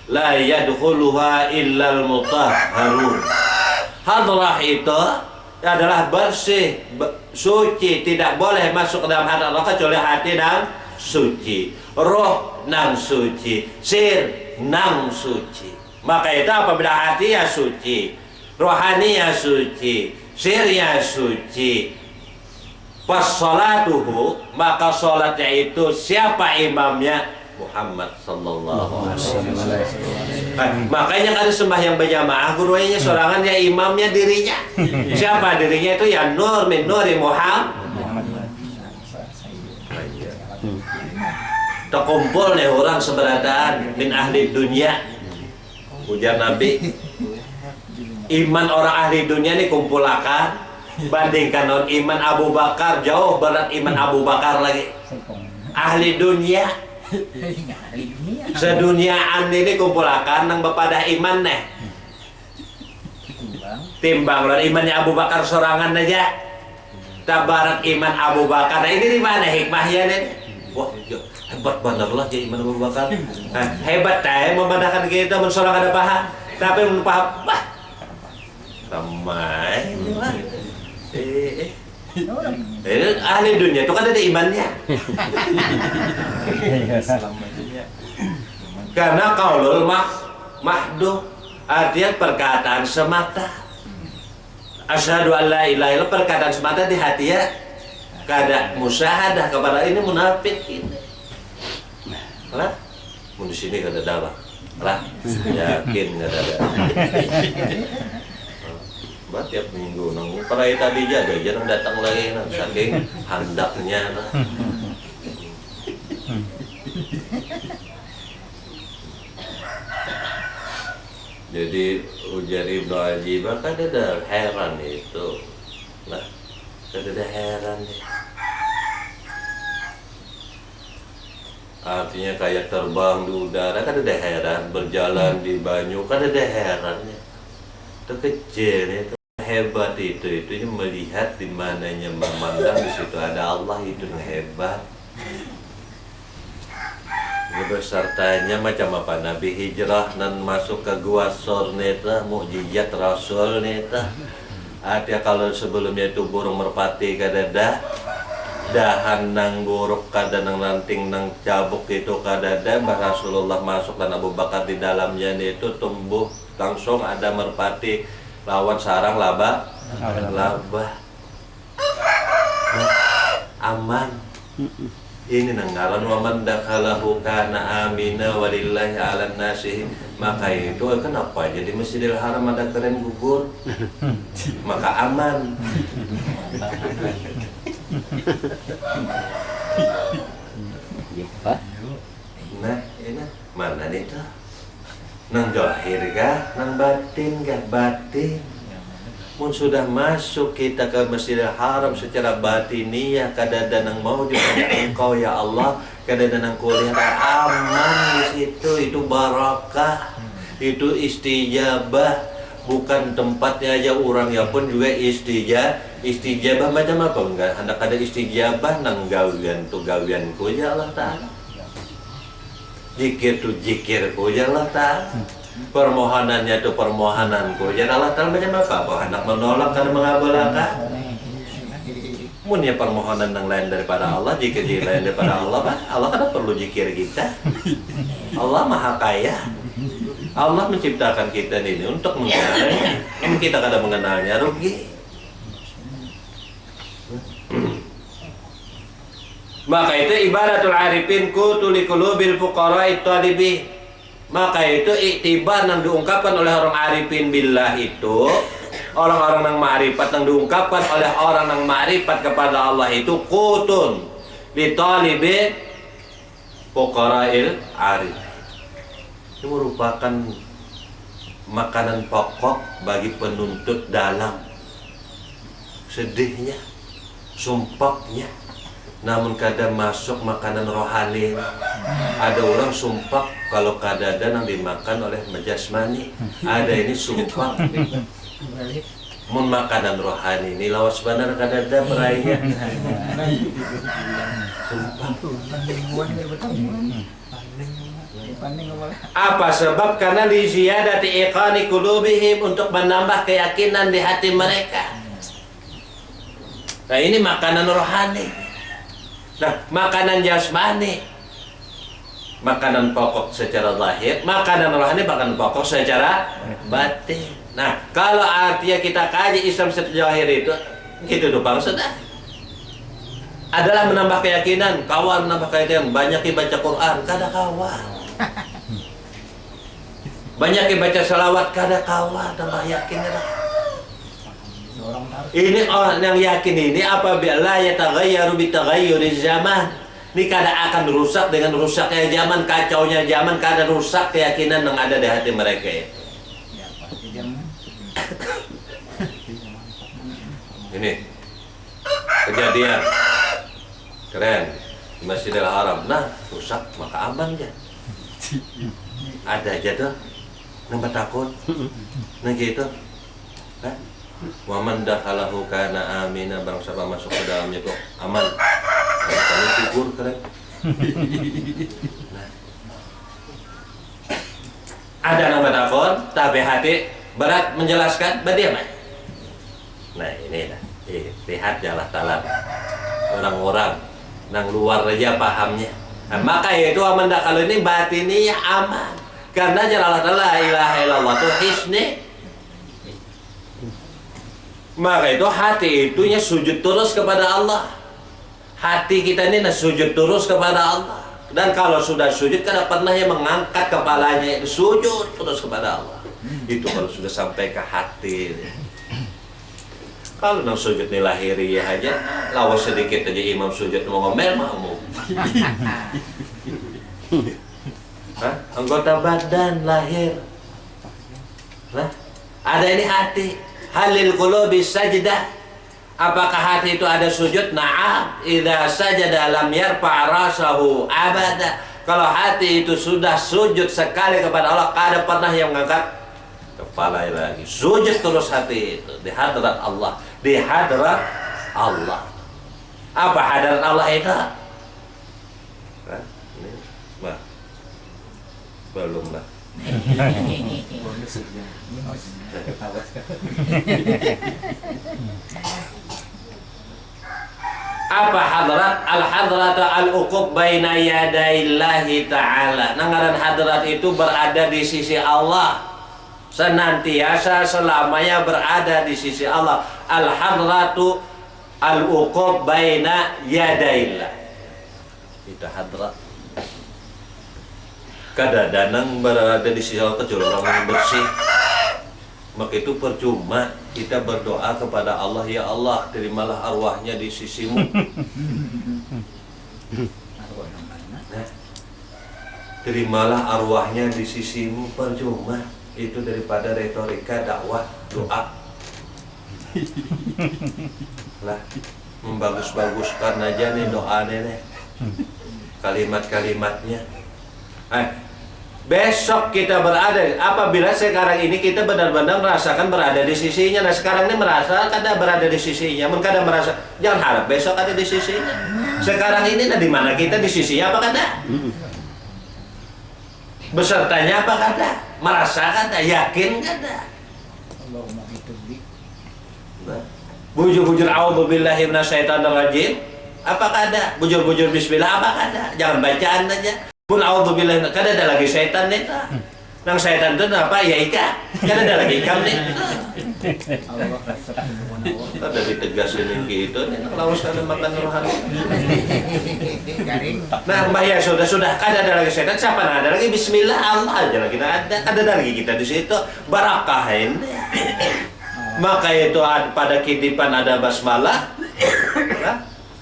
la yadkhuluha illal mutahharun. Hadrah itu adalah bersih, suci, tidak boleh masuk ke dalam hati Allah kecuali hati nang suci, roh nang suci, sir nang suci. Maka itu apabila hati ya suci, rohani ya suci, sirnya suci, pas salatuhu, maka salatnya itu siapa imamnya? Muhammad sallallahu alaihi wasallam. Makanya ada sembahyang berjamaah, gurunya sorangan, ya imamnya dirinya. Siapa dirinya itu? Ya nur min nuri Muhammad. Terkumpul nih orang seberataan min ahli dunia. Ujar Nabi, iman orang ahli dunia ini kumpulakan, bandingkan iman Abu Bakar, jauh berat iman Abu Bakar lagi. Ahli dunia seduniaan ini kumpulakan nang bepadah iman neh timbang lor imannya Abu Bakar sorangan aja tabarat iman Abu Bakar. Nah, ini di mana hikmahnya nih? Wah, hebat bener lah ya iman Abu Bakar. Hebat membandingkan kita mensorangan ada paha, tapi menpaham bah ramai ahli dunia itu kan ada imannya. Karena qaulul mahduh artinya perkataan semata. Asyhadu an la ilaha illallah, perkataan semata di hati ya. Kada musyahadah kepada ini munafik ini. Lah, mun di sini kada ada. Lah, yakin kada ada. Tiap minggu nang perai tadi aja jarang datang lagi nang saking handaknya lah. Jadi ujar Ibnu Ajibah kan ada heran itu lah, ada heran nih. Artinya kayak terbang di udara kan ada heran, berjalan di banyu kan ada herannya. Itu kecil itu. Hebat itu melihat di mananya memandang di situ ada Allah, itu hebat. Ini besertanya macam apa Nabi hijrah dan masuk ke gua Sur neta, mukjizat Rasul neta. Artinya kalau sebelumnya itu burung merpati kadada, dahan nang buruk kada nang ranting nang cabuk itu kadada, Mbah Rasulullah masuk dan Abu Bakar di dalamnya itu tumbuh langsung ada merpati lawan sarang laba aman. Ini nang ngaran wa man dakhalahu kana amina walillahi 'alan nasi. Maka itu kenapa jadi Masjidil Haram ada keren gugur, maka aman. Nah, ini mana nih tuh? Nang zahir kah, nang batin kah? Batin. Mun sudah masuk kita ke Masjidil Haram secara batiniyah, kadada nang mau juga engkau ya Allah, kadada nang kuliah aman di situ, itu barakah, itu istijabah, bukan tempatnya aja orang ya pun juga istijabah macam apa enggak? Hendak ada istijabah nang gawian tu gawianku ya Allah Ta'ala. Zikir tu zikirku ya Allah Ta'ala, permohonannya tu permohonanku ya Allah Ta'ala. Macam apa? Bahwa hendak menolak karena mengabulkan. Mun ya permohonan yang lain daripada Allah, zikir lain daripada Allah, bah Allah kan perlu zikir kita. Allah Maha Kaya. Allah menciptakan kita ini untuk mengenalnya. Kalau kita kada mengenalnya rugi. Maka itu ibaratul arifin kutuli qulubil fuqara'i talibi. Maka itu iktibar yang diungkapkan oleh orang arifin billah itu, orang-orang yang ma'rifat yang diungkapkan oleh orang yang ma'rifat kepada Allah itu kutun li talibi fuqara'il arif. Itu merupakan makanan pokok bagi penuntut dalam. Sedihnya, sumpahnya, namun kadang masuk makanan rohani. Ada orang sumpah kalau kadang yang dimakan oleh jasmani. Ada ini sumpah mun makanan rohani ini lawas benar kadang meraihnya. Sumpah Apa sebab? Karena li ziyadati iqani qulubihim, untuk menambah keyakinan di hati mereka. Nah, ini makanan rohani. Nah, makanan jasmani, makanan pokok secara zahir, makanan rohani, makanan pokok secara batin. Nah, kalau artinya kita kaji Islam secara zahir itu, gitu doang sudah. Adalah menambah keyakinan, kawan menambah keyakinan, banyak baca Quran, kada kawan. Banyak baca salawat, kada kawan, tambah yakin. Ini orang yang yakin ini apabila yataghayyaru bitaghayyuri zaman. Ini kada akan rusak dengan rusaknya zaman, kacaunya zaman, kada rusak keyakinan yang ada di hati mereka itu. Ini kejadian keren di Masjidil Haram. Nah, rusak maka aman ya. Ada aja tuh nampak takut. Nah gitu. Hah? Waman dakhalahu kana amina, barang siapa masuk ke dalamnya kok aman. Kalau figur keren. Nah. Ada nama takut, tapi hati berat menjelaskan, bagaimana? Nah ini dah, lihat jalan talan orang-orang nang luar aja pahamnya. Nah, maka itu aman dakhalu ini batininya aman, karena jalan la ilaha illallah itu hisni. Maka itu hati itunya sujud terus kepada Allah. Hati kita ini sujud terus kepada Allah. Dan kalau sudah sujud, kada pernah yang mengangkat kepalanya, itu sujud terus kepada Allah. Itu kalau sudah sampai ke hati. Kalau nang sujud nih lahiriah aja, lawas sedikit aja imam sujud mau ngomel mau. Anggota badan lahir. Nah, ada ini hati. Halil qulubi sajdah. Apakah hati itu ada sujud? Na'am. Idza sajada lam yarfa' rasahu abada. Kalau hati itu sudah sujud sekali kepada Allah, kada pernah yang mengangkat kepala lagi. Sujud terus hati itu di hadrat Allah, di hadrat Allah. Apa hadrat Allah itu? Hah? Ini, bah. Belum lah. Apa hadrat? Al-hadrat al-uqub baina yadaillahi ta'ala. Ngaran hadrat itu berada di sisi Allah, senantiasa selamanya berada di sisi Allah. Al-hadratu al-uqub baina yadaillah. Itu hadrat. Kadang-kadang berada di sisi Allah kecuali orang yang bersih. Maka itu percuma kita berdoa kepada Allah, ya Allah, terimalah arwahnya di sisimu. Nah, terimalah arwahnya di sisimu, percuma. Itu daripada retorika dakwah doa. Lah, membagus-baguskan aja nih doa nih, kalimat-kalimatnya. Besok kita berada, apabila sekarang ini kita benar-benar merasakan berada di sisinya. Nah sekarang ini merasa kada berada di sisinya, kada merasa, jangan harap besok ada di sisinya. Sekarang ini nah di mana kita di sisinya apa kada? Besertanya apa kada? Merasa kada? Yakin kada? Nah, bujur-bujur a'udzubillahi minasyaitonir rajim apa kada? Bujur-bujur bismillah apa kada? Jangan bacaan aja. Pun a'udzubillah, kada ada lagi setan nih. Nang setan itu apa? Ya ika. Kada ada lagi ikam nih. Kada ditegasin gitu nih. Lawas kada makan rohani. Nah, mbah ya sudah kada ada lagi setan. Siapa ada lagi? Bismillah, Allah aja lagi. Ada lagi kita di situ. Barakah ini. Maka itu pada kitipan ada basmalah.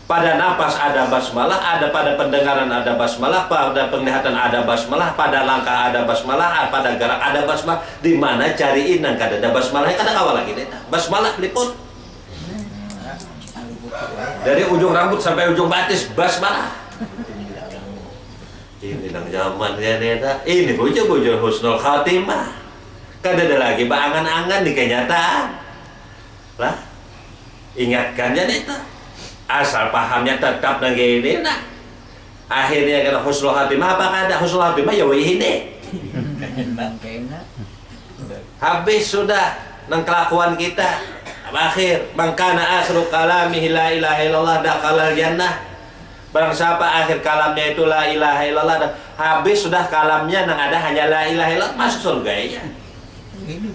Pada napas ada basmalah, ada pada pendengaran ada basmalah, pada penglihatan ada basmalah, pada langkah ada basmalah, pada gerak ada basmalah. Di mana cariin nang kada ada basmalah, kada kawal lagi deh. Basmalah liput. Dari ujung rambut sampai ujung batis basmalah. Ini nang zamannya neta. Ini bujur-bujur husnul khatimah. Kada ada lagi baangan-angan di kenyataan. Lah, ingatkannya neta. Asal pahamnya tetap begini, nah akhirnya kena husnul khatimah. Apakah ada husnul khatimah? Ya wih deh. Habis sudah nang kelakuan kita. Akhir mangkana akhiru kalamihi la ilaha illallah dakhalal jannah. Barang siapa akhir kalamnya itu la ilaha illallah, habis sudah kalamnya nang ada hanya la ilaha illallah, masuk surga ya.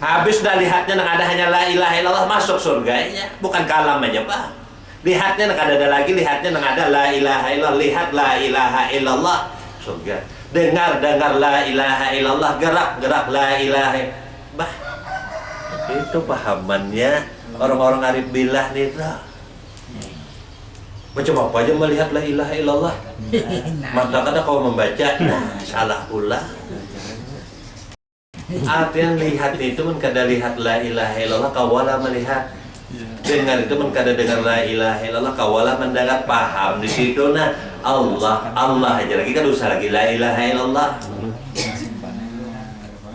Habis sudah lihatnya nang ada hanya la ilaha illallah, masuk surga ya. Bukan kalam aja Pak. Lihatnya nang ada lagi, lihatnya nang ada la ilaha illallah, lihat la ilaha illallah, surga. Dengar la ilaha illallah, gerak la ilaha illallah. Bah, itu pahamannya orang-orang arif billah nih tuh. Macam apa aja melihat la ilaha illallah. Maka kata kau membaca, nah salah pula. Artinya lihat itu kan kada lihat la ilaha illallah, kawala melihat. Dengar itu kan kada dengar la ilaha illallah, kawala mendengar, paham di situ. Nah Allah aja lagi kan usah lagi la ilaha illallah.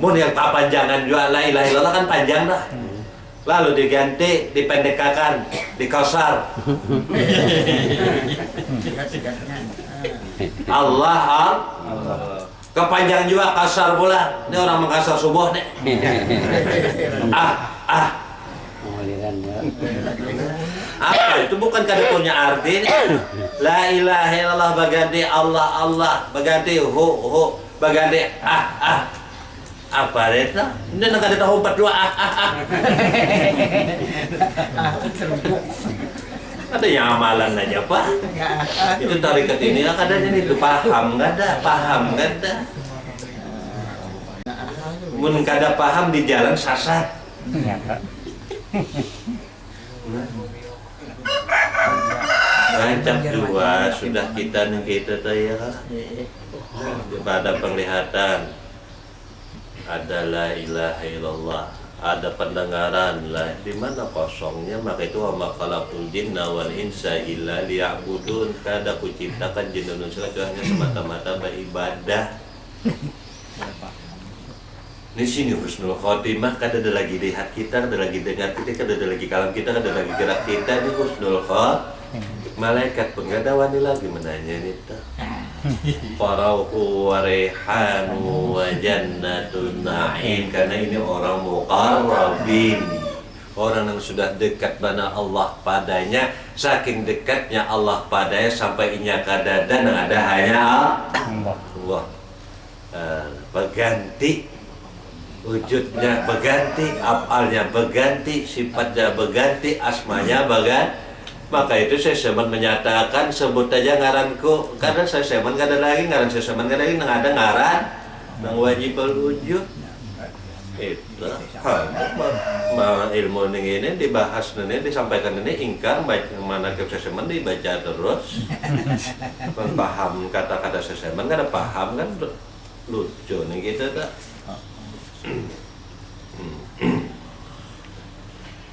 Mun yang panjangan juga la ilaha illallah kan panjang dah. Lalu diganti, dipendekakan, dikosar. Allah. Kepanjang juga kasar pula. Ini orang mengkasar subuh nih. Apa itu bukan kada punya arti. La ilaha illallah baganti Allah, baganti hu, baganti apa itu? Ini nak ada tahu 42 Katanya amalan aja Pak. Itu tarikat ini kadang itu paham nggak ada. Mun kada paham di jalan sasar. Rancak dua sudah kita ya pada penglihatan. Ada la ilaha illallah, ada pendengaran lah, di mana kosongnya? Maka itu wa ma khalaqul jinna wal insa illa liya'budun. Kada ku ciptakan jin dan manusia hanya semata-mata beribadah. Di sini husnul khotimah, kada ada lagi lihat kita, kada lagi dengar kita, kada ada lagi kalam kita, kada lagi gerak kita. Ini husnul khotimah. Malaikat pun kada wani lagi menanya itu. Farauhu wa rihanu wa jannatun na'im. Karena ini orang muqarrabin, orang yang sudah dekat mana Allah padanya. Saking dekatnya Allah padanya sampai inya kada dan ada hanya Allah. Berganti wujudnya, berganti afalnya, berganti sifatnya, berganti asmanya, berganti. Maka itu saya semen menyatakan sebut aja ngaranku, karena saya semen gak ada lagi ngaran, saya semen gak ada lagi, nggak ada ngaran nang wajib berwujud itu. Ilmu ini dibahas ini, disampaikan ini ingkar mana ke saya semen dibaca terus. Paham kata-kata saya semen gak ada paham kan lucu nih kita tak.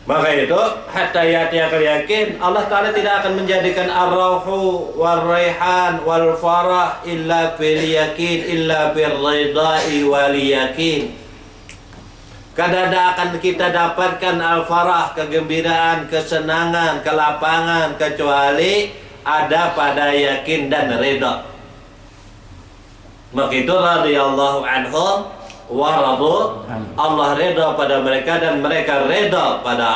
Maka itu hatta yakin Allah Ta'ala tidak akan menjadikan ar-rauhu wal-raihan wal-farah illa fil yakin illa fil ridai wal yakin. Kadang akan kita dapatkan al-farah, kegembiraan, kesenangan, kelapangan kecuali ada pada yakin dan ridha. Maka itu radhiyallahu anhum waradu, Allah reda pada mereka dan mereka reda pada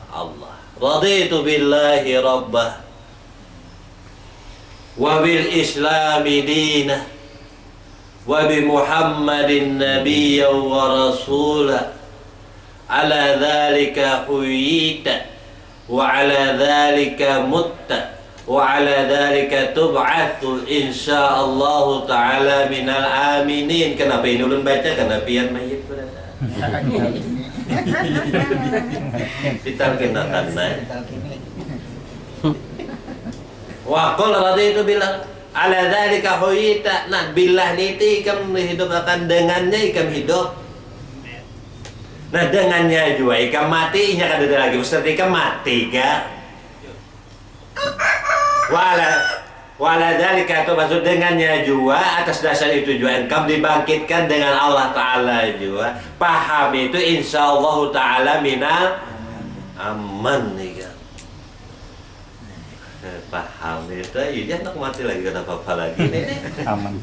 Allah. Raditu billahi rabbah wa bil islami dinah wa bi muhammadin nabiyya wa rasulah ala dhalika huyita wa ala dhalika mutta wa ala dhalika tub'athu insyaallah ta'ala minal aminin. Kenapa ini ulun baca? Karena pian mayit berada kita kenakan wa qul raditu billah ala dhalika huyita. Nah billah niti ikam hidup akan dengannya ikam hidup. Nah dengannya juga ikam mati, inya kan ada lagi ustaz ikam mati ka. Wala dalika itu maksud dengannya juga, atas dasar itu juga engkau dibangkitkan dengan Allah Ta'ala juga. Paham itu insyaallah Ta'ala minal aman nih kan. Paham itu, iya nak mati lagi kata apa lagi nih. Aman.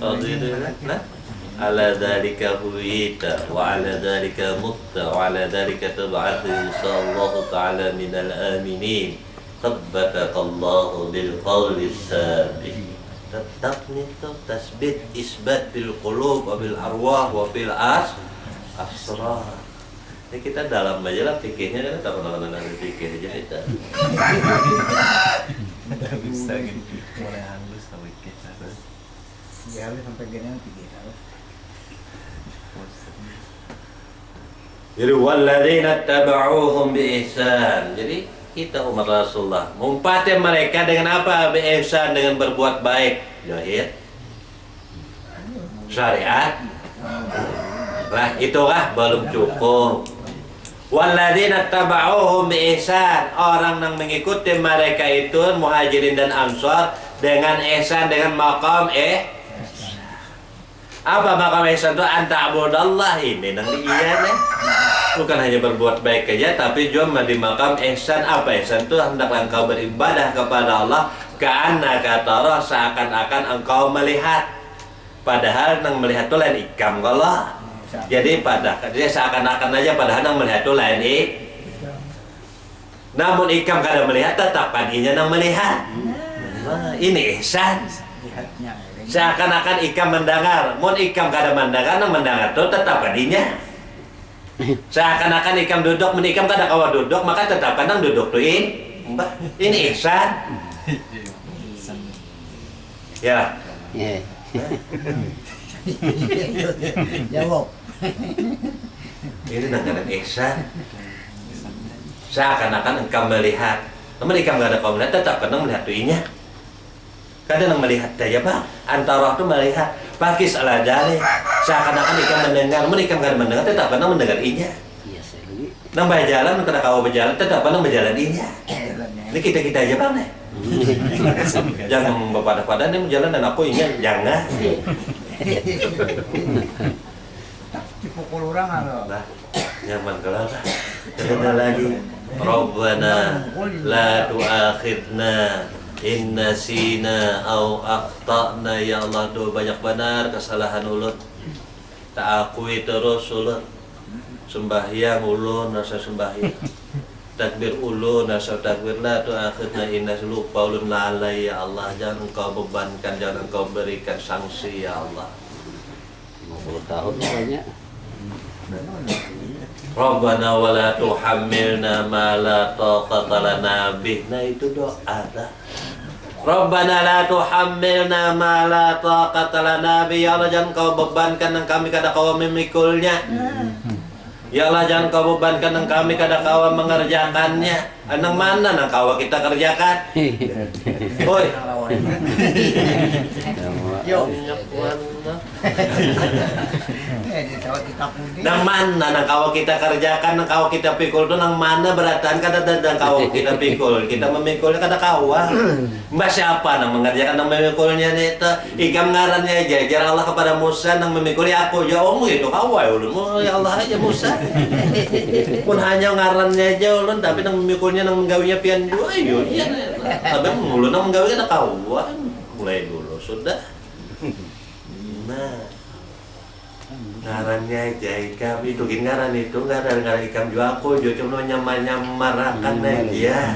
Oh gitu nah. Ala dzalika huwita wa ala dzalika mutta wa ala dzalika tab'atu insyaallah ta'ala minal aminin. Thabbataqallahu bil qawli sabit. Tetap nih tuh tasbit isbat bil qulub wa bil arwah wa bil asrar. Ini kita dalam aja lah fikihnya kan tak pernah fikih aja kita. Udah bisa gitu. Mulai halus tapi kita harus. Ya, sampai gini nanti harus. Jadi walladzina tabauhum bi ihsan. Jadi kita umat Rasulullah mengumpati mereka dengan apa? Bi ihsan, dengan berbuat baik. Jahit. Syariat. Lah itu kah belum cukup. Walladzina tabauhum bi ihsan, orang yang mengikuti mereka itu muhajirin dan ansar dengan ihsan, dengan maqam apa maqam ihsan itu? Anta'budallah, ini nang iya nih. Bukan hanya berbuat baik aja, tapi juga di maqam ihsan. Apa ihsan itu? Hendaklah engkau beribadah kepada Allah ka'annaka tara, seakan-akan engkau melihat. Padahal nang melihat itu lain ikam kalau. Jadi dia seakan-akan aja padahal nang melihat itu lain namun ikam kada melihat tetap padinya nang melihat. Nah, ini ihsan. Seakan-akan ikam mendengar, mun ikam kada mendengar nang mendengar itu tetap padinya. Seakan-akan ikam duduk, mun ikam kada kawa duduk maka tetap nang duduk tuh ini ihsan. Ya. Jawab. Ini namanya ihsan. Seakan-akan engkau melihat, namun engkau nggak ada kau melihat, tetap kadang melihat tuinya. Kadang melihat aja bang, antara itu melihat, pakai salah jari. Seakan-akan engkau mendengar, namun engkau nggak mendengar, tetap kadang mendengar inya. Nang berjalan, kada kau berjalan, tetap kadang berjalan inya. Ini kita aja bang nih. Jangan berpada-pada nih berjalan dan aku ingat jangan. Dipukul orang atau? Nah, nyaman kalau ada lagi. Rabbana la tu'akhidna in nasina au akhtana. Ya Allah, doa banyak benar kesalahan ulun. Tak akui terus ulun. Sembahyang ulun rasa sembahyang. Takbir ulun rasa takbir. La tu'akhidna in nasina, lupa ulun lalai ya Allah. Jangan engkau bebankan, jangan engkau berikan sanksi ya Allah. 50 tahun banyak. Rabbana wa la tuhammilna ma la taqata lana bih. Nah itu doa dah. Rabbana la tuhammilna ma la taqata lana bih. Ya Allah, jangan kau bebankan yang kami kada kau memikulnya. Ya Allah, jangan kau bebankan yang kami kada kau mengerjakannya. Nang mana nang kau kita kerjakan? Oi. Yo. Nang mana nang kau kita kerjakan, nang kau kita pikul tuh nang mana beratan kada dadang kau kita pikul. Kita memikulnya kada kawa. Mbak siapa nang mengerjakan nang memikulnya itu? Ikam ngarannya jajar Allah kepada Musa nang memikuli aku. Ya om itu kawa ulun. Ya Allah aja Musa. Pun hanya ngarannya aja ulun, tapi nang memikulnya nang menggawinya pian jua yo iya. Tapi ulun nang menggawinya kada kawa. Mulai dulu sudah. Nah, ngarannya aja ikam itu ngaran itu ngaran ikam juga aku cuma nyamarakan aja.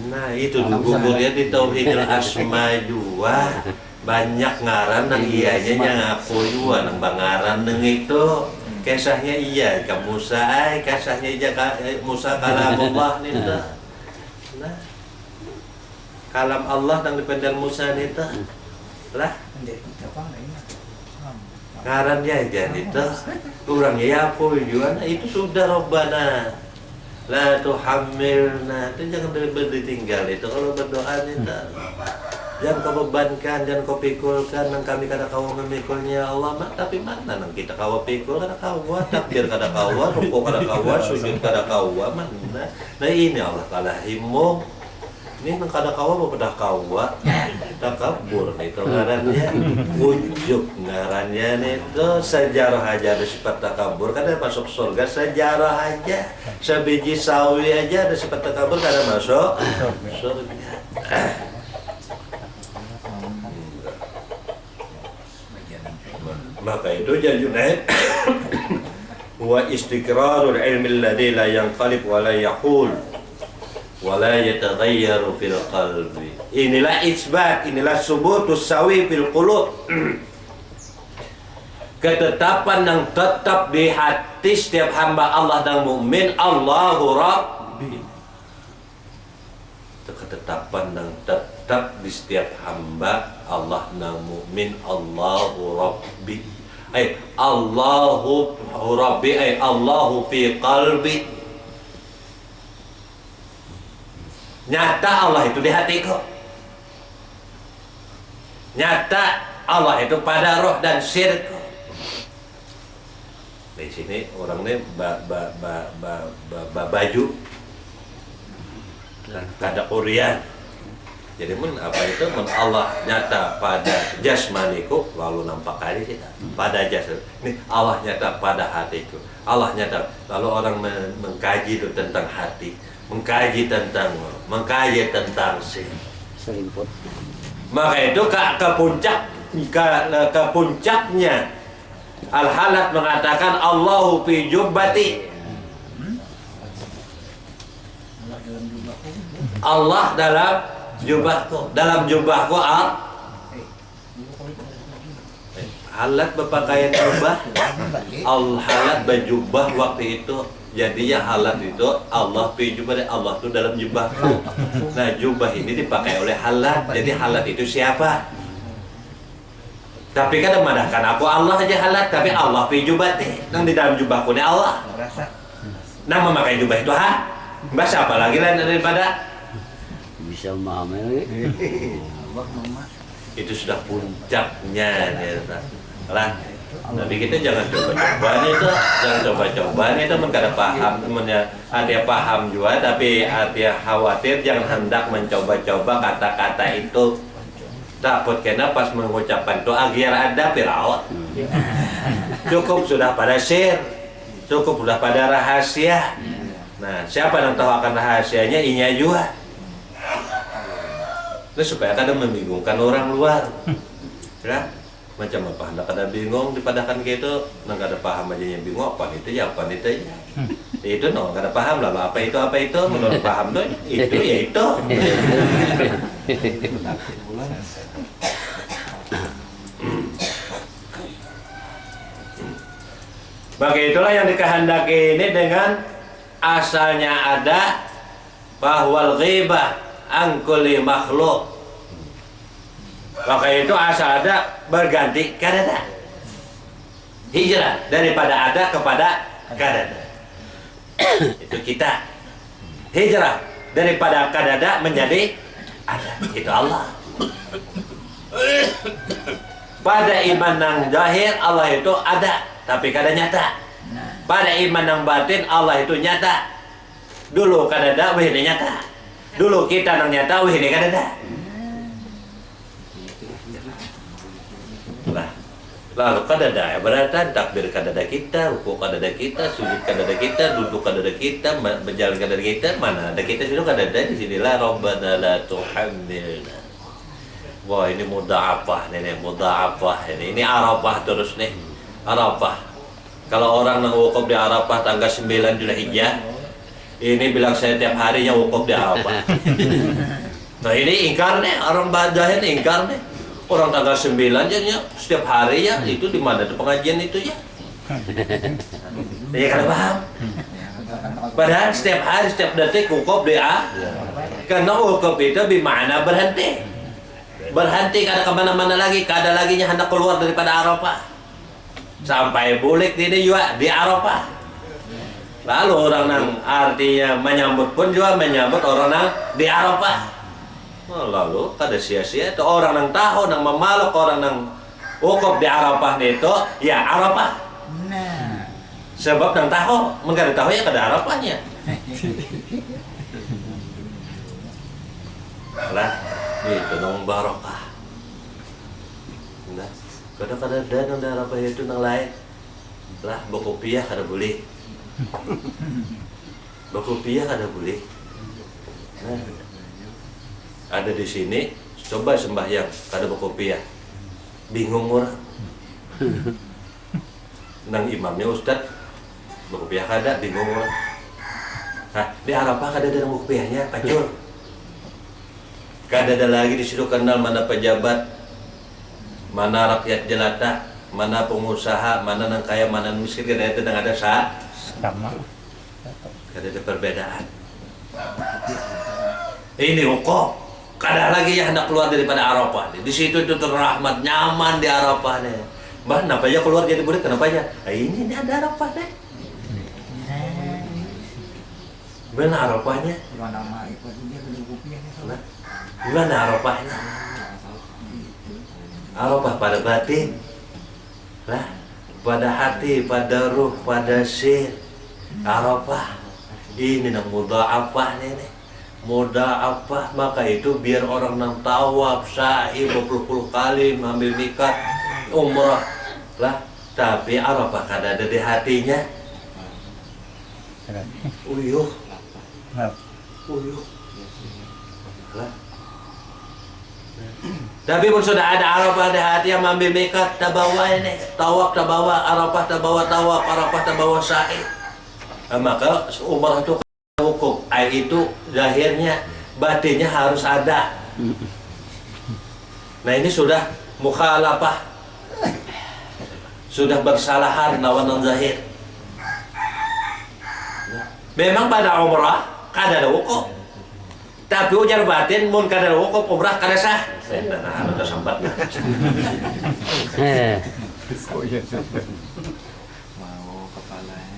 Nah itu gugunya di tauhidul asma juga banyak ngaran nang iyanya yang aku juga nang bangaran nang itu kisahnya iya ka Musa kisahnya iya Musa kalamullah nih. Nah kalam Allah nang dipendal Musa nih lah. Ngaran dia aja itu kurangnya ya apa juga. Nah, itu sudah Rabbana la tuhammilna, itu jangan ditinggal itu kalau berdoa itu. Jangan kau bebankan, jangan kau pikulkan nang kami kada kau memikulnya Allah mak, tapi mana nang kita kau pikul kada kau takbir kada kau rukuk kada kau sujud kada kau mana. Nah ini Allah kalahimu ini nang kada kau bedah kau takabur itu ngarannya, ujub ngarannya itu sejarah aja ada sifat takabur karena masuk surga sejarah aja sebiji sawi aja ada sifat takabur karena masuk surga. Maka itu jadi Junaid wa istiqrarul ilmi alladhi la yanqalib wa la yaqul wala yataghayyaru fil qalbi. Inilah isbat, inilah subutus sawi fil qulub. Ketetapan yang tetap di hati setiap hamba Allah dan mukmin, Allahu Rabbi. Itu ketetapan yang tetap di setiap hamba Allah dan mukmin, Allahu Rabbi. Allahu Rabbi, Allahu fi qalbi. Nyata Allah itu di hatiku. Nyata Allah itu pada roh dan sirku. Di sini orang ini baju kada urian. Jadi apa itu Allah nyata pada jasmaniku lalu nampak kali sih pada jasad. Ini Allah nyata pada hatiku. Allah nyata lalu orang mengkaji itu tentang hati. Mengkaji tentang Selimput. maka itu ke puncaknya Al-Halat mengatakan Allahu fi jubbati. Allah dalam jubahku Halat berpakaian jubah. Al-Halat berjubah waktu itu. Jadinya halat itu Allah fi jubah, Allah itu dalam jubahku. Nah jubah ini dipakai oleh halat. Jadi halat itu siapa? Tapi kan memadahkan aku Allah aja halat, tapi Allah fi jubah deh. Yang di dalam jubahku ini Allah. Nah memakai jubah itu bahasa apa lagi lain daripada Bisa memahami. itu sudah puncaknya lah. Tapi kita jangan coba-coba itu, kada paham, artinya paham juga, tapi artinya khawatir, jangan hendak mencoba-coba kata-kata itu. Takut kena pas mengucapkan doa biar ada Firaun. Cukup sudah pada sir, cukup sudah pada rahasia. Nah, siapa yang tahu akan rahasianya? Inya juga. Itu supaya kadang membingungkan orang luar. Ya? Macam apa hendak ada bingung dipadakan gitu, nggak ada paham aja yang bingung apa itu ya itu no nggak ada paham lah apa itu menurut paham tuh itu ya itu. Maka itulah yang dikehendaki ini dengan asalnya ada bahwa ghibah angkuli makhluk. Maka itu asal ada berganti kadada. Hijrah daripada ada kepada kadada. Itu kita. Hijrah daripada kadada menjadi ada. Itu Allah. Pada iman yang zahir Allah itu ada, tapi kada nyata. Pada iman yang batin Allah itu nyata. Dulu kadada, wihini nyata. Dulu kita yang nyata, wihini kadada. Lalu kadada berarti takbir kadada kita, rukuk kadada kita, sujud kadada kita, duduk kadada kita, berjalan kadada kita, mana ada kita sudah kadada di sinilah Rabbana la tuhammilna. Wah ini mudha'afah ini Arafah terus nih. Arafah. Kalau orang yang wukuf di Arafah tanggal 9 Dzulhijjah, ini bilang saya tiap harinya wukuf di Arafah. Nah ini ingkar nih, orang Badahir ingkar nih. Orang tanggal 9 aja setiap hari ya itu di mana ada pengajian itu ya. Ya kan paham? Padahal setiap hari setiap detik wukuf doa. Karena wukuf itu bermakna berhenti. Berhenti kada kemana-mana lagi, kada laginya hendak keluar daripada Arafah. Sampai bulik ini juga di Arafah. Lalu orang yang artinya menyambut pun juga menyambut orang yang di Arafah. Lalu kada sia-sia itu orang yang tahu yang memaluk orang yang wukuf di Arafah itu ya Arafah. Nah, Sebab yang tahu, mengkada tahu ya kada Arafahnya. Lah, itu dong barokah. Kadang-kadang ada nang Arafah itu nang lain. Lah, berkopiah kada boleh. Berkopiah kada boleh. Nah, ada di sini coba sembahyang kada berkopiah. Bingung orang. Nang imamnya ustad berkopiah kada, bingung orang. Nah, di Arafah kada ada nang berkopiahnya, pacul. Kada ada lagi di situ kenal mana pejabat, mana rakyat jelata, mana pengusaha, mana nang kaya, mana nang miskin, kada ada Sama. kada ada perbedaan. Ini hukum. Kada lagi yang hendak keluar daripada Arafah. Di situ itu terrahmat, nyaman di Arafah nih. Bah, kenapa aja keluar jadi murid? Kenapa aja? Ini ada Arafah deh. Benar Arafahnya. Gimana mah ikut dia ke kopiah Nah, gimana Arafahnya? Arafah pada batin, lah, pada hati, pada ruh, pada sir. Arafah ini nang mudha'afah nih. Mudha'afah, maka itu biar orang nang tawaf, sa'i berpuluh-puluh kali mengambil mikat umrah lah, tapi Arafah kada ada di hatinya. Uyuh, uyuh lah. Tapi pun sudah ada Arafah di hati yang mengambil mikat, tak bawa ini tawaf, tak bawa Arafah, tak bawa tawaf, Arafah tak bawa sa'i. Maka umrah itu hukum, itu zahirnya, batinnya harus ada. Nah ini sudah mukhalafah, sudah bersalahan lawan non zahir. Memang pada umrah kada ada hukum, tapi ujar batin mun kada ada hukum umrah kada sah. Nah, ada sambat. Mau kepalanya.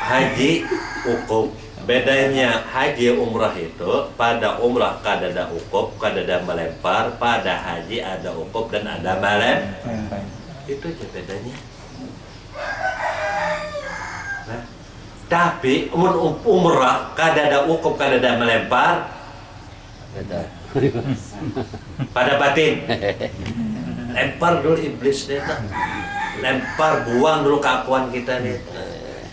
Haji hukum. Bedanya haji umrah itu, pada umrah kada ada hukum, kada ada melempar, pada haji ada hukum dan ada melempar. Itu aja bedanya. Nah, tapi umrah kada ada hukum, kada ada melempar, pada batin. Lempar dulu iblis nih, lempar, buang dulu keakuan kita nih.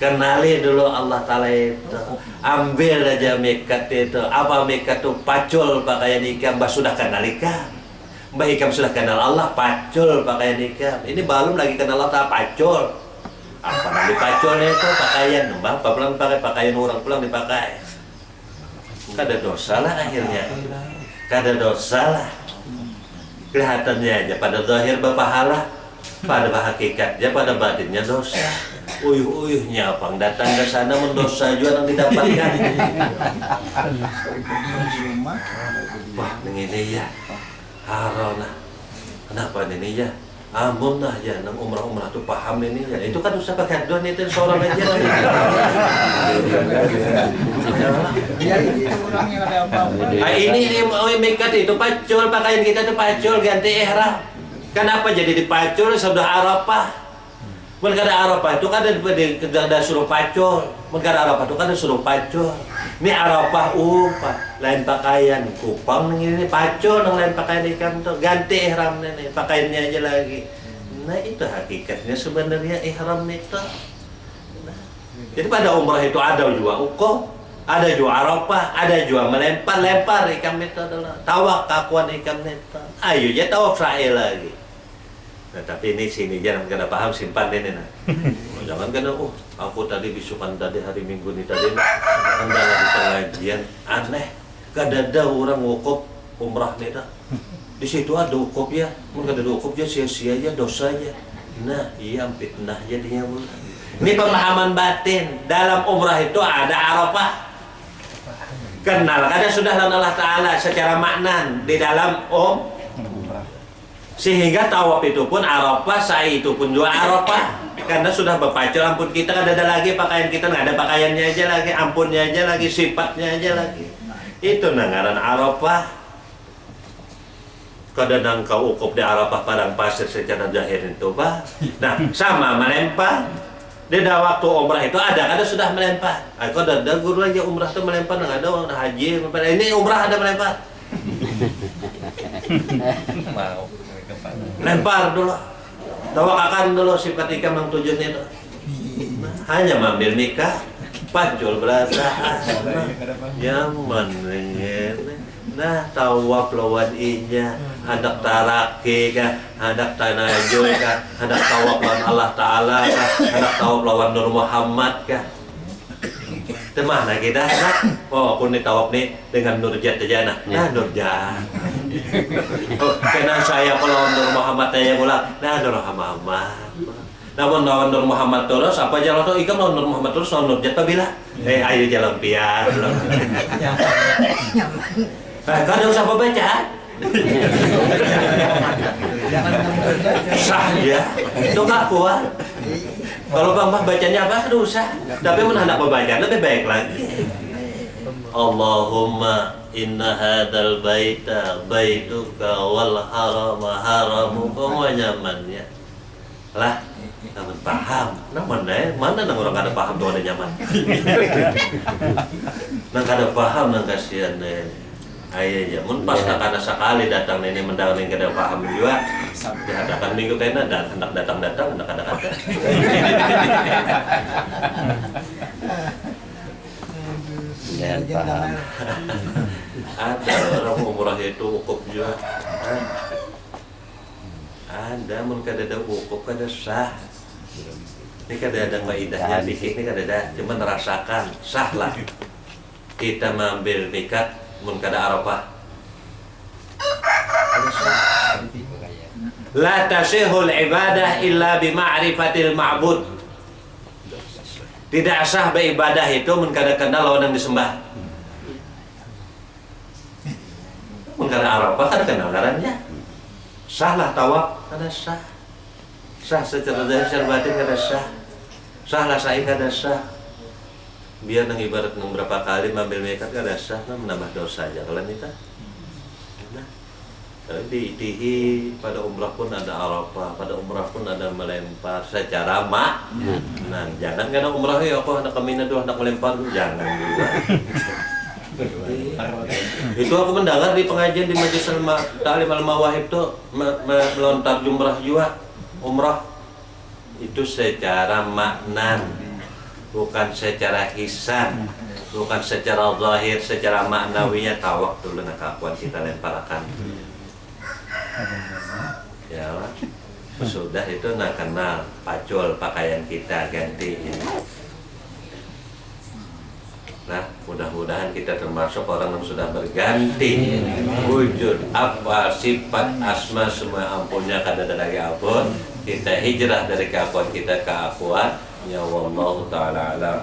Kenali dulu Allah Ta'ala itu. Ambil aja mikat itu. Apa mikat itu? Pacul pakaian ikam. Mbak sudah kenal ikam. Mbak ikam sudah kenal Allah. Pacul pakaian ikam. Ini belum lagi kenal Allah Ta'ala. Pacul. Apa nanti pacul itu? Pakaian. Mbak pulang pakai pakaian orang pulang dipakai. Kada dosa lah akhirnya. Kada dosa lah. Kelihatannya aja pada zahir berpahala. Pada hakikatnya, pada batinnya dosa. Uyuh-uyuhnya apang datang ke sana mendosa juga yang didapatkan. Wah, ini ya harona. Kenapa ini ya? Amun lah ya, nang umrah-umrah tuh paham ini ya. Itu kan usah pakai don itu seorang aja. Ya itu orangnya ada apa? Ini mikat itu pacul, pakaian kita tuh pacul ganti ihram. Kenapa jadi dipacul sudah Arafah? Mereka ada Arafah itu kan ada suruh pacul. Mereka ada Arafah itu kan ada suruh pacul. Ini Arafah lain pakaian kupang ini pacul nang lain pakaian ikam tuh ganti ihram ini pakaiannya aja lagi. Nah itu hakikatnya sebenarnya ihram itu. Nah, jadi pada umrah itu ada juga hukum, ada juga Arafah, ada juga melempar ikam itu adalah tawaf kakuan ikam itu. Ayo ya tawaf sa'i lagi. Nah, tapi ini sini jangan kena paham simpan ini nah. Jangan kena aku tadi bisukan tadi hari Minggu nih tadi hendak di pengajian aneh. Kada ada orang wukuf umrah nih dah. Di situ ada wukuf ya. Mun kada ada wukuf ya sia-sia ya dosa ya. Nah, iya fitnah jadinya mulai. Ini pemahaman batin. Dalam umrah itu ada Arafah. Kenal kada sudah Allah Ta'ala secara makna di dalam sehingga tawaf itu pun Arafah, sa'i itu pun juga Arafah. Karena sudah berpacul, ampun kita kan ada lagi pakaian kita, nggak ada pakaiannya aja lagi, ampunnya aja lagi, sifatnya aja lagi. Itu nangaran Arafah. Kadang kau ukuf di Arafah padang pasir secara zahir itu bah. Nah sama melempar. Di waktu umrah itu ada sudah melempar. Aku ada guru aja umrah itu melempar, nggak ada orang haji melempar. Ini umrah ada melempar. Mau lempar dulu, tawakakan dulu sifat ikam yang tujuan itu. Hanya mengambil nikah, pacul berasa nyaman nah tawaf lawan inya, hendak taraki kah, hendak tanajul kah, hendak tawaf lawan Allah Ta'ala kah, hendak tawaf lawan Nur Muhammad kah. Temana kita nak? Oh, aku nih tawaf nih dengan Nurjat aja nah. Nah Nurjat. Oh, karena saya kalau Nur Muhammad aja pula. Nah Nur Muhammad. Namun lawan Nur Muhammad terus apa jalan tuh? Ikam lawan Nur Muhammad terus lawan Nurjat apa bila? Ayo jalan pian. Kau ada usah baca. Sah ya. Itu nggak kuat. Kalau bang bacanya apa? Aduh usah. Tapi menhendak membaca lebih baik lagi. Allahumma inna hadal baita baituka wal harama haramuka wa nyamannya. Lah, namun paham. Namun mana nang orang kada paham tuh ada nyaman. Nang kada paham nang kasihan Ayo ya, mun pas karena sekali datang ini mendalam yang kada paham juga. Dihadakan minggu kayaknya dan hendak datang hendak ada. Ya, paham. Ada orang umrah itu wukuf juga. Ada, mun kada ada wukuf kada sah. Ini kada ada faedahnya fikih ini kada ada, cuma merasakan sah lah. Kita mengambil mikat mun kada Arafah. La tasihul ibadah illa bima'rifatil ma'bud. Tidak sah beribadah itu mun kada kenal lawan yang disembah. Mun kada Arafah kada kenal ngarannya. Sahlah tawaf kada sah. Sah secara zahir secara batin kada sah. Sahlah sa'i kada sah. Biar nang ibarat nang berapa kali mengambil mikat kada sah, menambah dosa aja kalau kita. Nah, di pada umrah pun ada Arafah, pada umrah pun ada melempar secara nah, jangan karena umrah ya aku hendak ke Mina tuh hendak melempar jangan juga. Itu aku mendengar di pengajian di Majelis Ta'lim Al-Mawahib tuh melontar jumrah juga umrah itu secara maknan. Bukan secara hisan, bukan secara zahir, secara maknawinya tawaf dulu nak kakuan kita lemparkan. Ya lah. Sudah itu nak kenal pacul pakaian kita ganti. Nah, mudah-mudahan kita termasuk orang yang sudah berganti wujud apa sifat asma semua ampunnya kada ada lagi ampun. Kita hijrah dari keakuan kita ke akuan. Ya wallahu ta'ala alam.